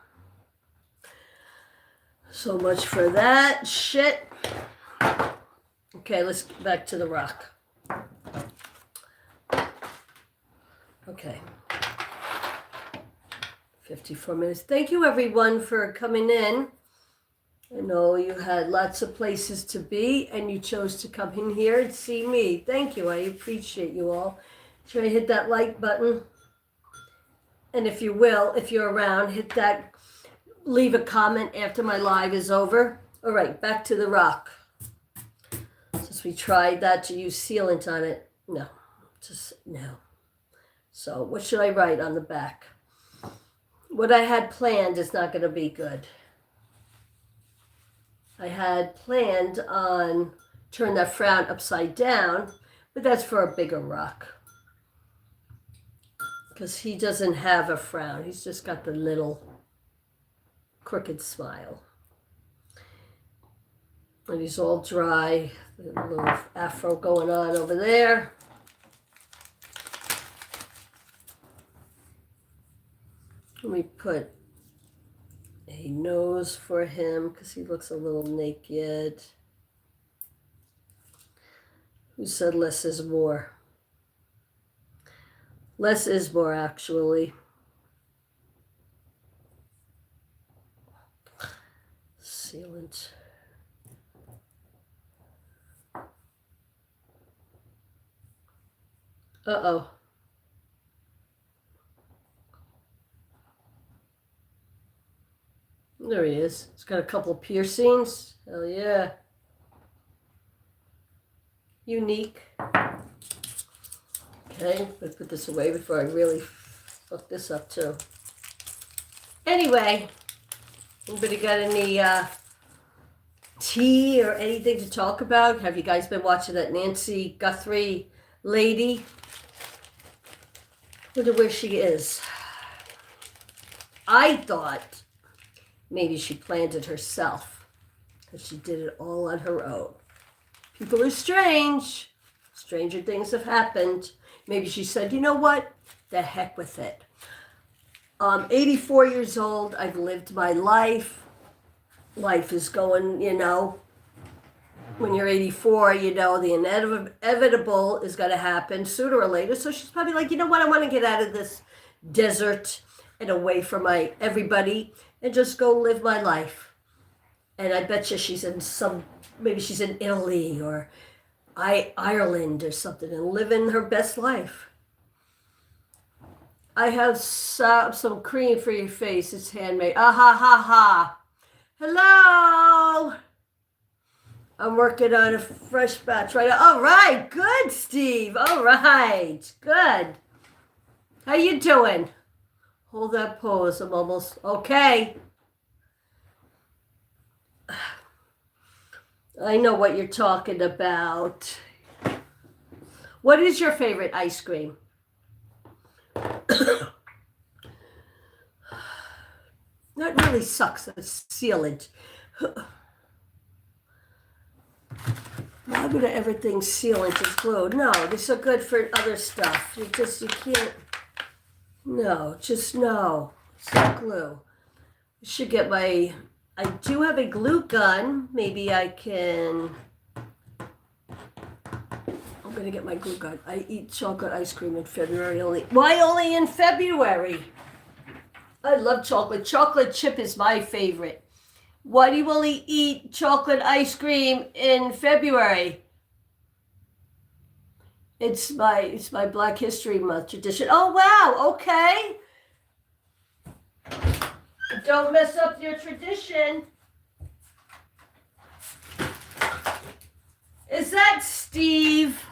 So much for that shit. Okay, let's get back to the rock. Okay. 54 minutes. Thank you, everyone, for coming in. I know you had lots of places to be, and you chose to come in here and see me. Thank you. I appreciate you all. Should I hit that like button? And if you will, if you're around, hit that, leave a comment after my live is over. All right, back to the rock. Since we tried that to use sealant on it. No, just no. So what should I write on the back? What I had planned is not going to be good. I had planned on turn that frown upside down, but that's for a bigger rock. Because he doesn't have a frown. He's just got the little crooked smile. And he's all dry. A little afro going on over there. Let me put a nose for him because he looks a little naked. Who said less is more? Less is more, actually. Sealant. Uh-oh. There he is. He's got a couple of piercings. Hell yeah. Unique. Okay, let's put this away before I really fuck this up too. Anyway, anybody got any tea or anything to talk about? Have you guys been watching that Nancy Guthrie lady? Wonder where she is. I thought maybe she planned it herself, because she did it all on her own. People are strange. Stranger things have happened. Maybe she said, you know what? The heck with it. I'm 84 years old. I've lived my life. Life is going, you know, when you're 84, you know, the inevitable is going to happen sooner or later. So she's probably like, you know what? I want to get out of this desert and away from everybody and just go live my life. And I bet you she's in maybe she's in Italy or Ireland or something and living her best life. I have some cream for your face. It's handmade. Ah ha ha ha. Hello. I'm working on a fresh batch right now. All right. Good, Steve. All right. Good. How you doing? Hold that pose. I'm almost okay. I know what you're talking about. What is your favorite ice cream? That really sucks. The sealant. Why would everything sealant is glued? No, these are good for other stuff. You can't. No, just no. It's not glue. I should get I do have a glue gun. Maybe I can. I'm gonna get my glue gun. I eat chocolate ice cream in February only. Why only in February? I love chocolate. Chocolate chip is my favorite. Why do you only eat chocolate ice cream in February? It's my Black History Month tradition. Oh wow, okay. Don't mess up your tradition. Is that Steve?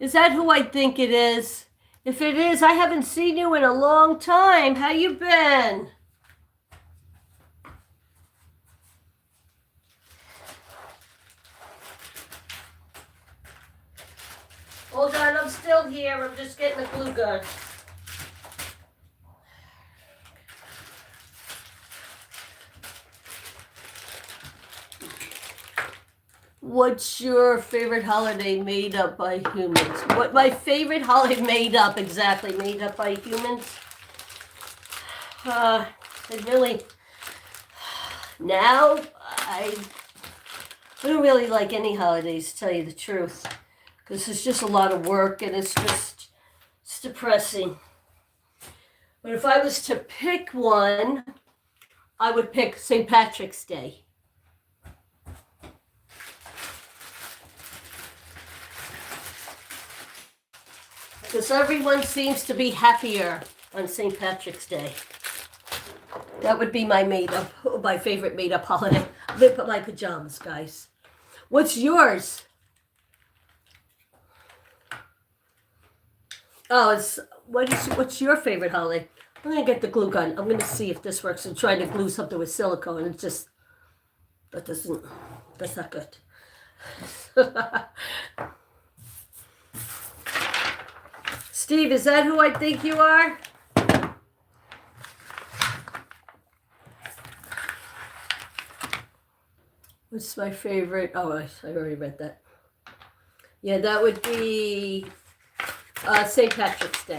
Is that who I think it is? If it is, I haven't seen you in a long time. How you been? Hold on, I'm still here. I'm just getting the glue gun. What's your favorite holiday made up by humans? What my favorite holiday made up by humans? I really now I don't really like any holidays, to tell you the truth, because it's just a lot of work and it's depressing. But if I was to pick one, I would pick St. Patrick's Day. Because everyone seems to be happier on St. Patrick's Day. That would be my favorite made-up holiday. I'm gonna put my pajamas, guys. What's yours? Oh, what's your favorite holiday? I'm gonna get the glue gun. I'm gonna see if this works. I'm trying to glue something with silicone. It's just that's not good. Steve, is that who I think you are? What's my favorite? Oh, I already read that. Yeah, that would be St. Patrick's Day.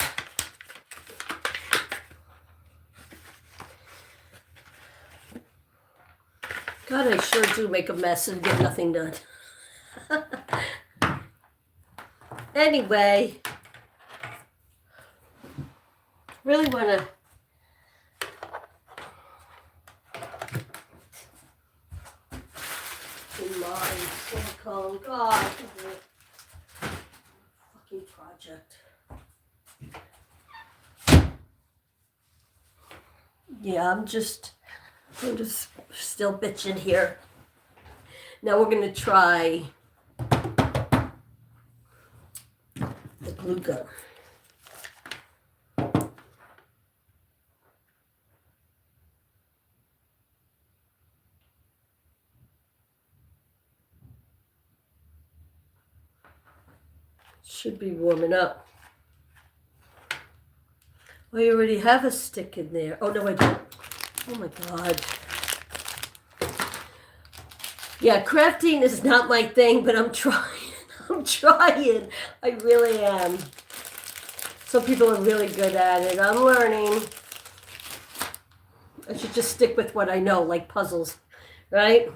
God, I sure do make a mess and get nothing done. Anyway, really want to silicone. God, fucking project. Yeah, I'm just still bitching here. Now we're gonna try the glue gun. Should be warming up. Oh, you already have a stick in there. Oh, no, I don't. Oh, my God. Yeah, crafting is not my thing, but I'm trying. I'm trying. I really am. Some people are really good at it. I'm learning. I should just stick with what I know, like puzzles, right?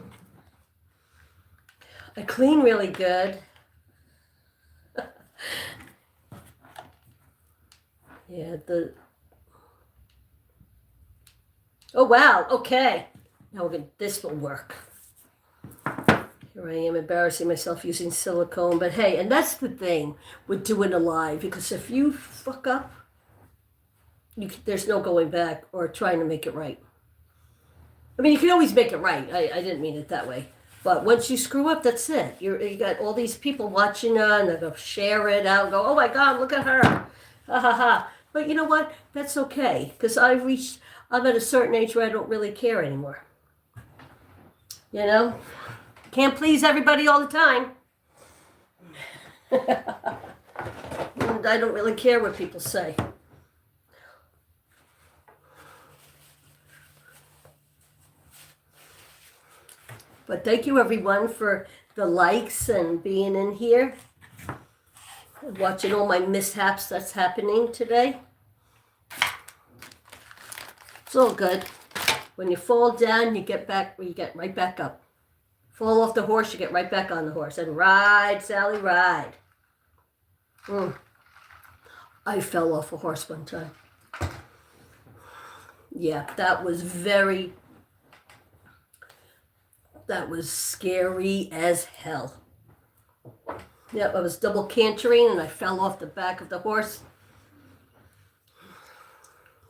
I clean really good. Yeah, oh, wow, okay. Now this will work. Here I am embarrassing myself using silicone, but hey, and that's the thing with doing a live, because if you fuck up, there's no going back or trying to make it right. I mean, you can always make it right. I didn't mean it that way. But once you screw up, that's it. You got all these people watching and they'll share it out and go, oh my God, look at her. Ha ha ha. But you know what? That's okay, because I'm at a certain age where I don't really care anymore. You know? Can't please everybody all the time. And I don't really care what people say. But thank you everyone for the likes and being in here. And watching all my mishaps that's happening today. It's all good. When you fall down, you get right back up. Fall off the horse, you get right back on the horse. And ride, Sally, ride. I fell off a horse one time. Yeah, that was scary as hell. Yep, I was double cantering and I fell off the back of the horse.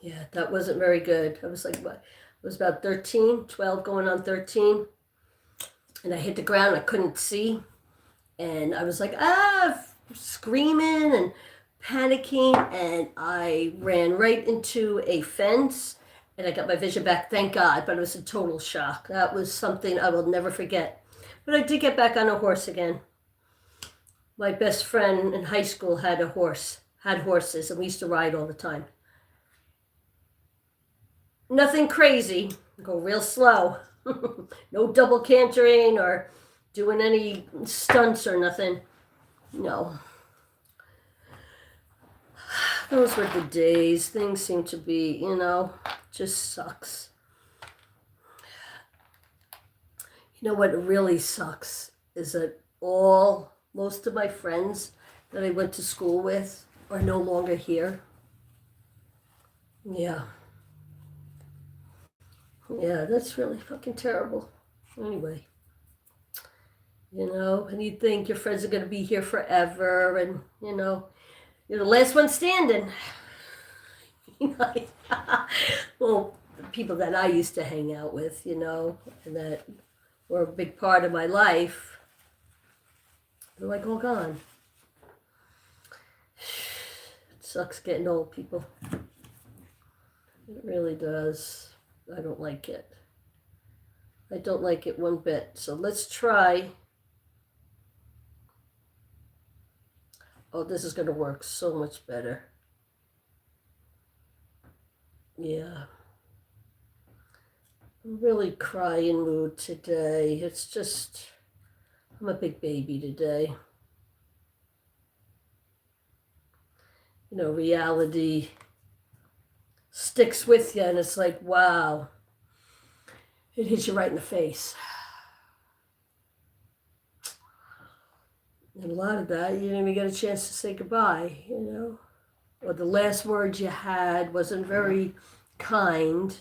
Yeah, that wasn't very good. I was about 13, 12 going on 13. And I hit the ground, I couldn't see. And I was like, screaming and panicking. And I ran right into a fence. And I got my vision back, thank God. But it was a total shock. That was something I will never forget. But I did get back on a horse again. My best friend in high school had horses. And we used to ride all the time. Nothing crazy. Go real slow. No double cantering or doing any stunts or nothing. No. Those were the days. Things seem to be, just sucks. You know what really sucks is that most of my friends that I went to school with are no longer here. Yeah. Yeah, that's really fucking terrible. Anyway, and you think your friends are going to be here forever, and, you're the last one standing. Well, the people that I used to hang out with, and that were a big part of my life, they're like all gone. It sucks getting old, people. It really does. I don't like it. I don't like it one bit. So let's try. Oh, this is going to work so much better. Yeah. I'm really crying mood today. It's just, I'm a big baby today. Reality sticks with you, and it's like, wow, it hits you right in the face. And a lot of that, you didn't even get a chance to say goodbye, or the last words you had wasn't very kind,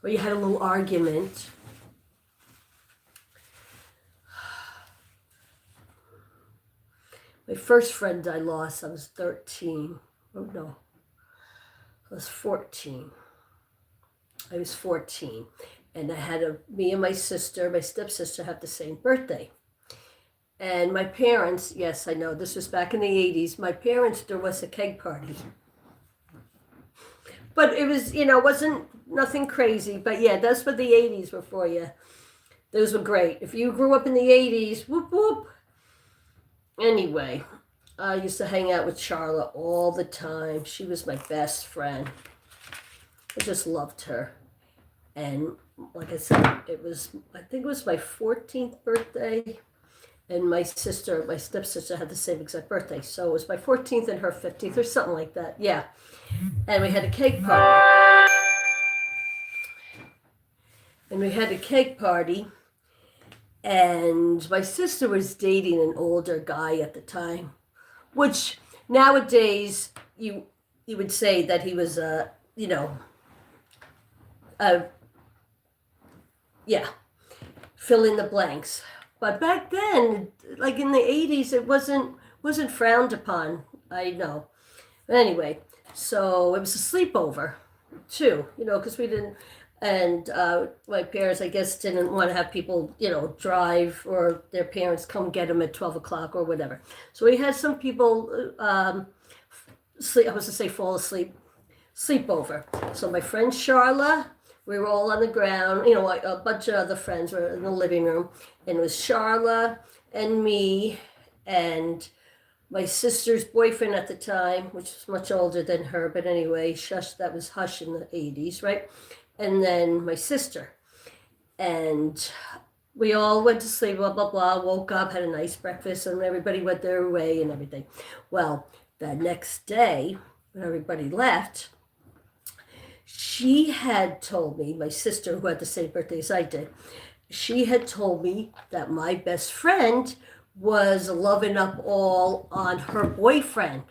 or you had a little argument. My first friend I lost, I was 13. Oh no, I was 14. I was 14. And I had me and my stepsister had the same birthday. And my parents, yes, I know, this was back in the 80s. My parents, there was a keg party. But it was, wasn't nothing crazy. But yeah, that's what the 80s were for you. Those were great. If you grew up in the 80s, whoop, whoop. Anyway, I used to hang out with Charlotte all the time. She was my best friend. I just loved her. And like I said, I think it was my 14th birthday. And my stepsister had the same exact birthday. So it was my 14th and her 15th or something like that. Yeah. And we had a cake party. And my sister was dating an older guy at the time. Which nowadays you would say that he was fill in the blanks. But back then, like in the 80s, it wasn't frowned upon. I know. But anyway, so it was a sleepover, too, because we didn't, and my parents, I guess, didn't want to have people, drive or their parents come get them at 12 o'clock or whatever. So we had some people sleep. I was to say fall asleep. Sleepover. So my friend Charla, we were all on the ground. You know, a bunch of other friends were in the living room, and it was Charla and me and my sister's boyfriend at the time, which was much older than her, but anyway, shush, that was Hush in the 80s, right? And then my sister. And we all went to sleep, blah, blah, blah, woke up, had a nice breakfast, and everybody went their way and everything. Well, the next day, when everybody left, she had told me, my sister, who had the same birthday as I did, she had told me that my best friend was loving up all on her boyfriend.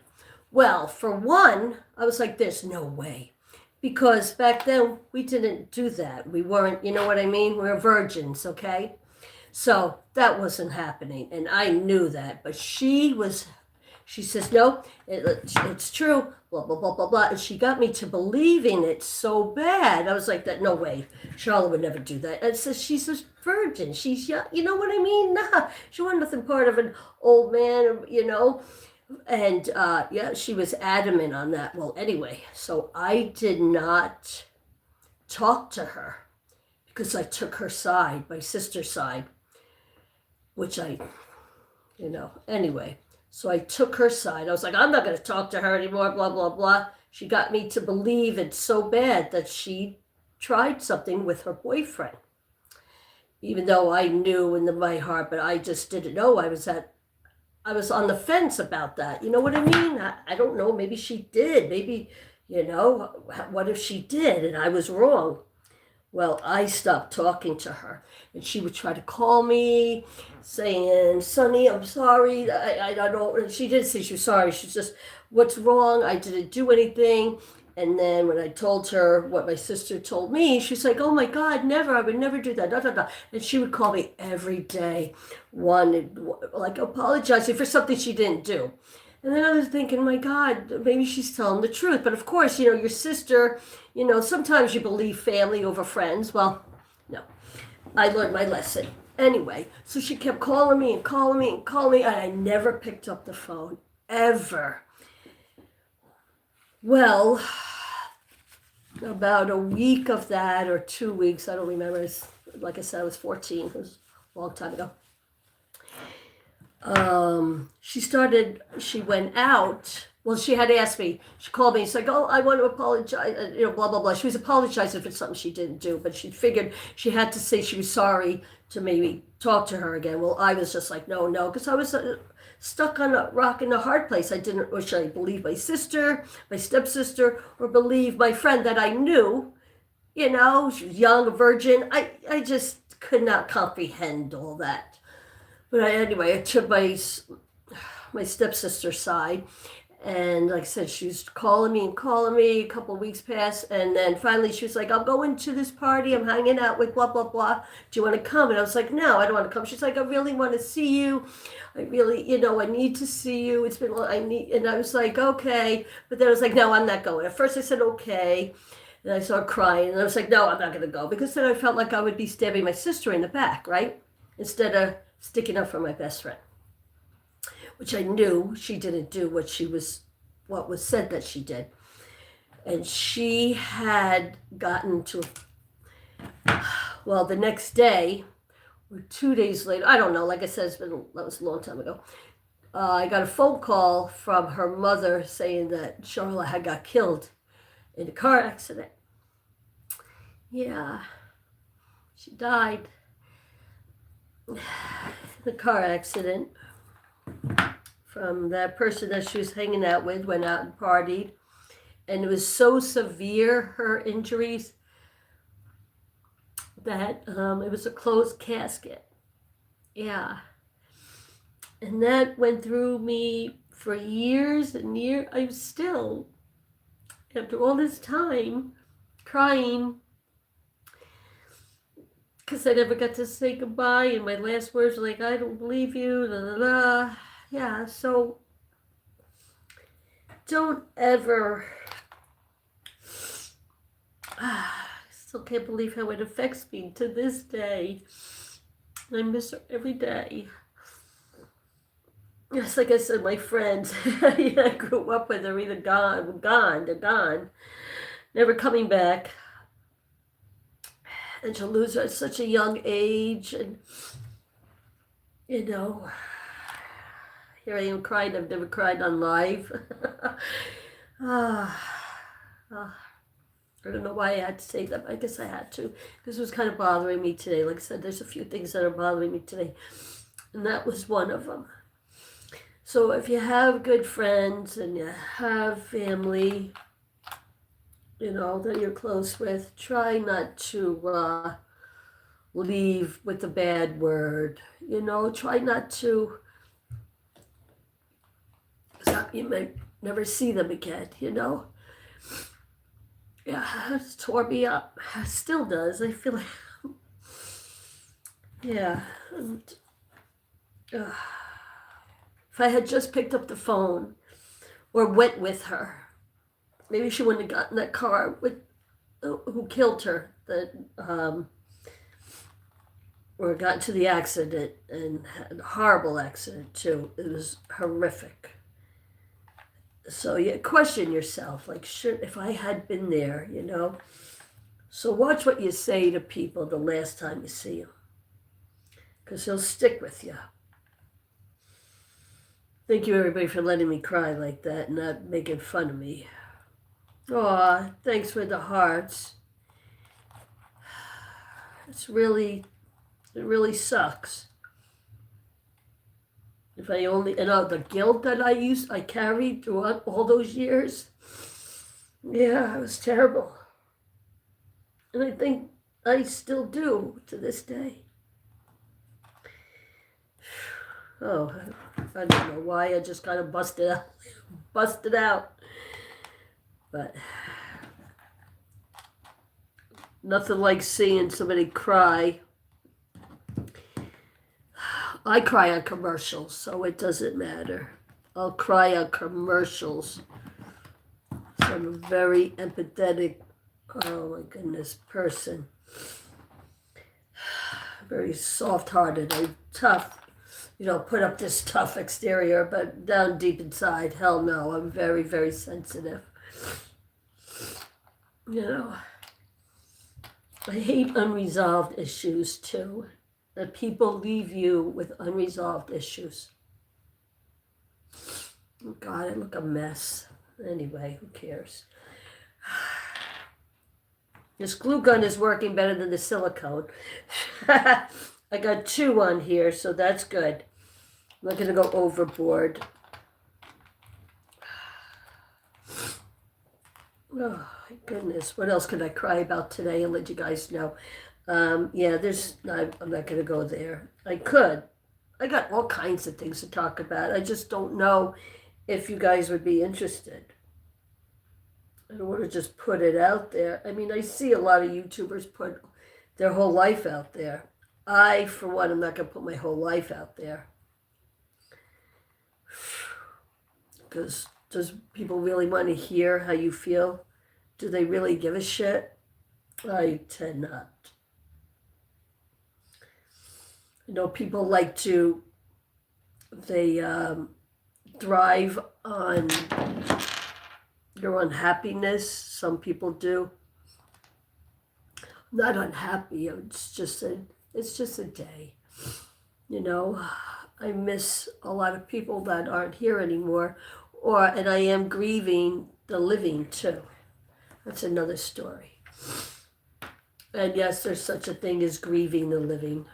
Well, for one, I was like, there's no way. Because back then, we didn't do that. We weren't, you know what I mean? We were virgins, okay? So that wasn't happening. And I knew that. But she says, no, it's true, blah, blah, blah, blah, blah. And she got me to believing it so bad. I was like, that, no way. Charlotte would never do that. And says she's a virgin. She's young. You know what I mean? Nah, she wanted nothing part of an old man, you know. And yeah, she was adamant on that. Well, anyway, so I did not talk to her because I took her side, my sister's side, which anyway. So I took her side. I was like, I'm not going to talk to her anymore, blah, blah, blah. She got me to believe it so bad that she tried something with her boyfriend. Even though I knew in my heart, but I just didn't know. I was on the fence about that. You know what I mean? I don't know. Maybe she did. Maybe, what if she did and I was wrong? Well, I stopped talking to her, and she would try to call me, saying, "Sonny, I'm sorry. I don't know." And she did say she was sorry. She's just, "What's wrong? I didn't do anything." And then when I told her what my sister told me, she's like, "Oh my God, never! I would never do that." Da, da, da. And she would call me every day, like apologizing for something she didn't do. And then I was thinking, my God, maybe she's telling the truth. But of course, your sister, sometimes you believe family over friends. Well, no, I learned my lesson. Anyway, so she kept calling me and calling me and calling me, and I never picked up the phone, ever. Well, about a week of that, or 2 weeks, I don't remember. Like I said, I was 14. It was a long time ago. She went out. Well, she had asked me. She called me. She's like, "Oh, I want to apologize," blah, blah, blah. She was apologizing for something she didn't do, but she figured she had to say she was sorry to maybe talk to her again. Well, I was just like, no, because I was stuck on a rock in a hard place. I didn't, or should I believe my sister, my stepsister, or believe my friend that I knew? She was young, a virgin. I just could not comprehend all that. But anyway, I took my stepsister's side, and like I said, she was calling me and calling me. A couple of weeks passed, and then finally she was like, "I'm going to this party. I'm hanging out with blah blah blah. Do you want to come?" And I was like, "No, I don't want to come." She's like, "I really want to see you. I really, I need to see you. It's been, I need." And I was like, "Okay," but then I was like, "No, I'm not going." At first I said, "Okay." And I started crying, and I was like, "No, I'm not going to go," because then I felt like I would be stabbing my sister in the back, right? Instead of sticking up for my best friend, which I knew she didn't do what was said that she did. And she had gotten to, well, the next day, or 2 days later, I don't know, like I said, that was a long time ago. I got a phone call from her mother saying that Charlotte had got killed in a car accident. Yeah, she died. The car accident from that person that she was hanging out with, went out and partied, and it was so severe, her injuries, that it was a closed casket. Yeah. And that went through me for years and years. I was still, after all this time, crying because I never got to say goodbye, and my last words were like, "I don't believe you, da da da." Yeah, so don't ever, I still can't believe how it affects me to this day. I miss her every day. Yes, like I said, my friends, I grew up with are either they're gone, never coming back. And to lose her at such a young age, and you know, here I am crying. I've never cried on live. ah, ah, I don't know why I had to say that. But I guess I had to. This was kind of bothering me today. Like I said, there's a few things that are bothering me today, and that was one of them. So if you have good friends and you have family, that you're close with, try not to leave with a bad word. Try not to, you may never see them again. Yeah, it's tore me up. It still does. I feel like, yeah. And, uh, if I had just picked up the phone or went with her, maybe she wouldn't have gotten that car with who killed her. Or got into the accident, and had a horrible accident too. It was horrific. So you question yourself, like, if I had been there. So watch what you say to people the last time you see them, because they'll stick with you. Thank you, everybody, for letting me cry like that and not making fun of me. Aw, thanks for the hearts. It really sucks. If I only, the guilt that I carried throughout all those years. Yeah, it was terrible. And I think I still do to this day. Oh, I don't know why. I just kind of busted out. But nothing like seeing somebody cry. I cry on commercials, so it doesn't matter. I'll cry on commercials. So I'm a very empathetic, oh my goodness, person. Very soft-hearted. I'm tough. Put up this tough exterior, but down deep inside, hell no, I'm very, very sensitive. I hate unresolved issues too. That people leave you with unresolved issues. Oh God, I look a mess. Anyway, who cares? This glue gun is working better than the silicone. I got 2 on here, so that's good. I'm not going to go overboard. Oh, my goodness. What else could I cry about today and let you guys know? I'm not going to go there. I could. I got all kinds of things to talk about. I just don't know if you guys would be interested. I don't want to just put it out there. I mean, I see a lot of YouTubers put their whole life out there. I, for one, am not going to put my whole life out there. Because does people really want to hear how you feel? Do they really give a shit? I tend not. People like to, they thrive on your unhappiness. Some people do. I'm not unhappy. It's just a day. I miss a lot of people that aren't here anymore, and I am grieving the living too. That's another story. And yes, there's such a thing as grieving the living.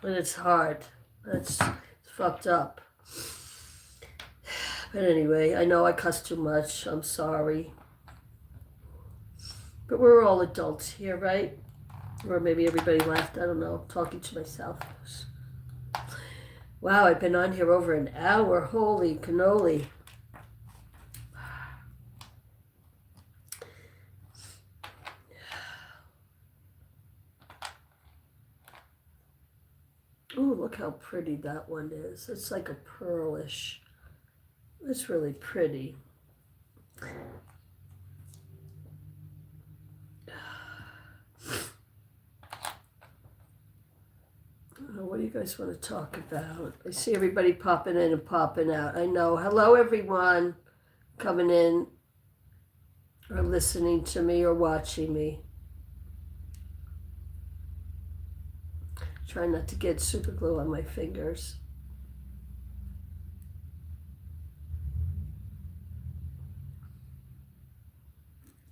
And it's hard. It's fucked up. But anyway, I know I cuss too much. I'm sorry. But we're all adults here, right? Or maybe everybody laughed. I don't know. I'm talking to myself. Wow, I've been on here over an hour. Holy cannoli. Ooh, look how pretty that one is. It's like a pearlish. It's really pretty. what do you guys want to talk about? I see everybody popping in and popping out. I know. Hello, everyone coming in or listening to me or watching me. Try not to get super glue on my fingers.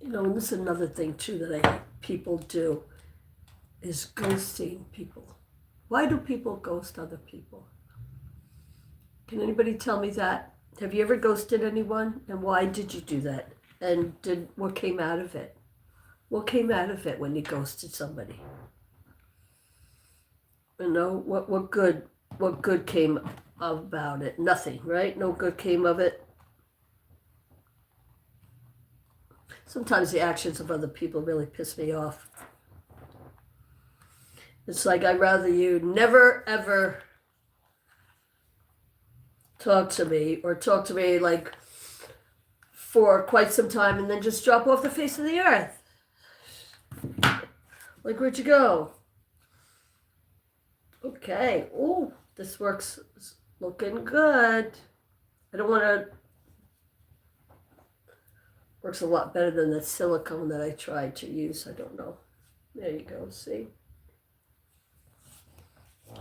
You know, and this is another thing too that people do is ghosting people. Why do people ghost other people? Can anybody tell me that? Have you ever ghosted anyone? And why did you do that? And what came out of it? What came out of it when you ghosted somebody? You know, what good came about it? Nothing, right? No good came of it. Sometimes the actions of other people really piss me off. It's like I'd rather you never ever talk to me or talk to me like for quite some time and then just drop off the face of the earth. Like, where'd you go? Okay. Oh, this works. Looking good. I don't want to. Works a lot better than the silicone that I tried to use. I don't know. There you go. See?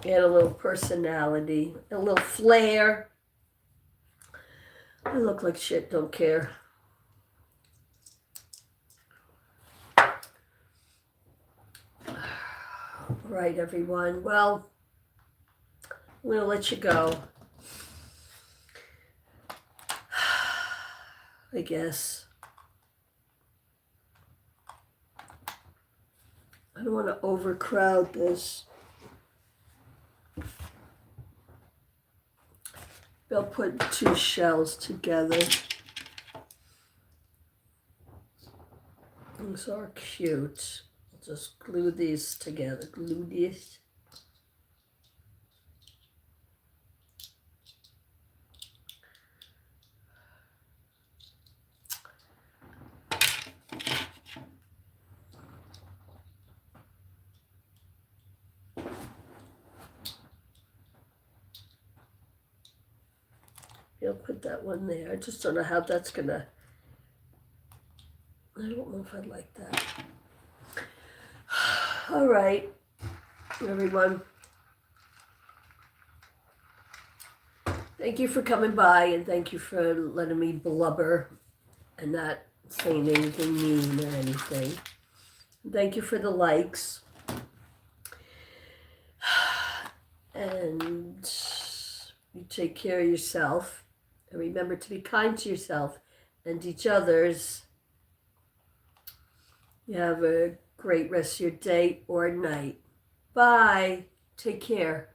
Add a little personality, a little flair. I look like shit, don't care. All right, everyone. Well, I'm going to let you go. I guess. I don't want to overcrowd this. They'll put two shells together. These are cute. I'll just glue these together. Glue these. You'll put that one there. I just don't know how that's gonna. I don't know if I'd like that. All right, everyone. Thank you for coming by and thank you for letting me blubber and not saying anything mean or anything. Thank you for the likes. And you take care of yourself. And remember to be kind to yourself and each other's. You have a great rest of your day or night. Bye. Take care.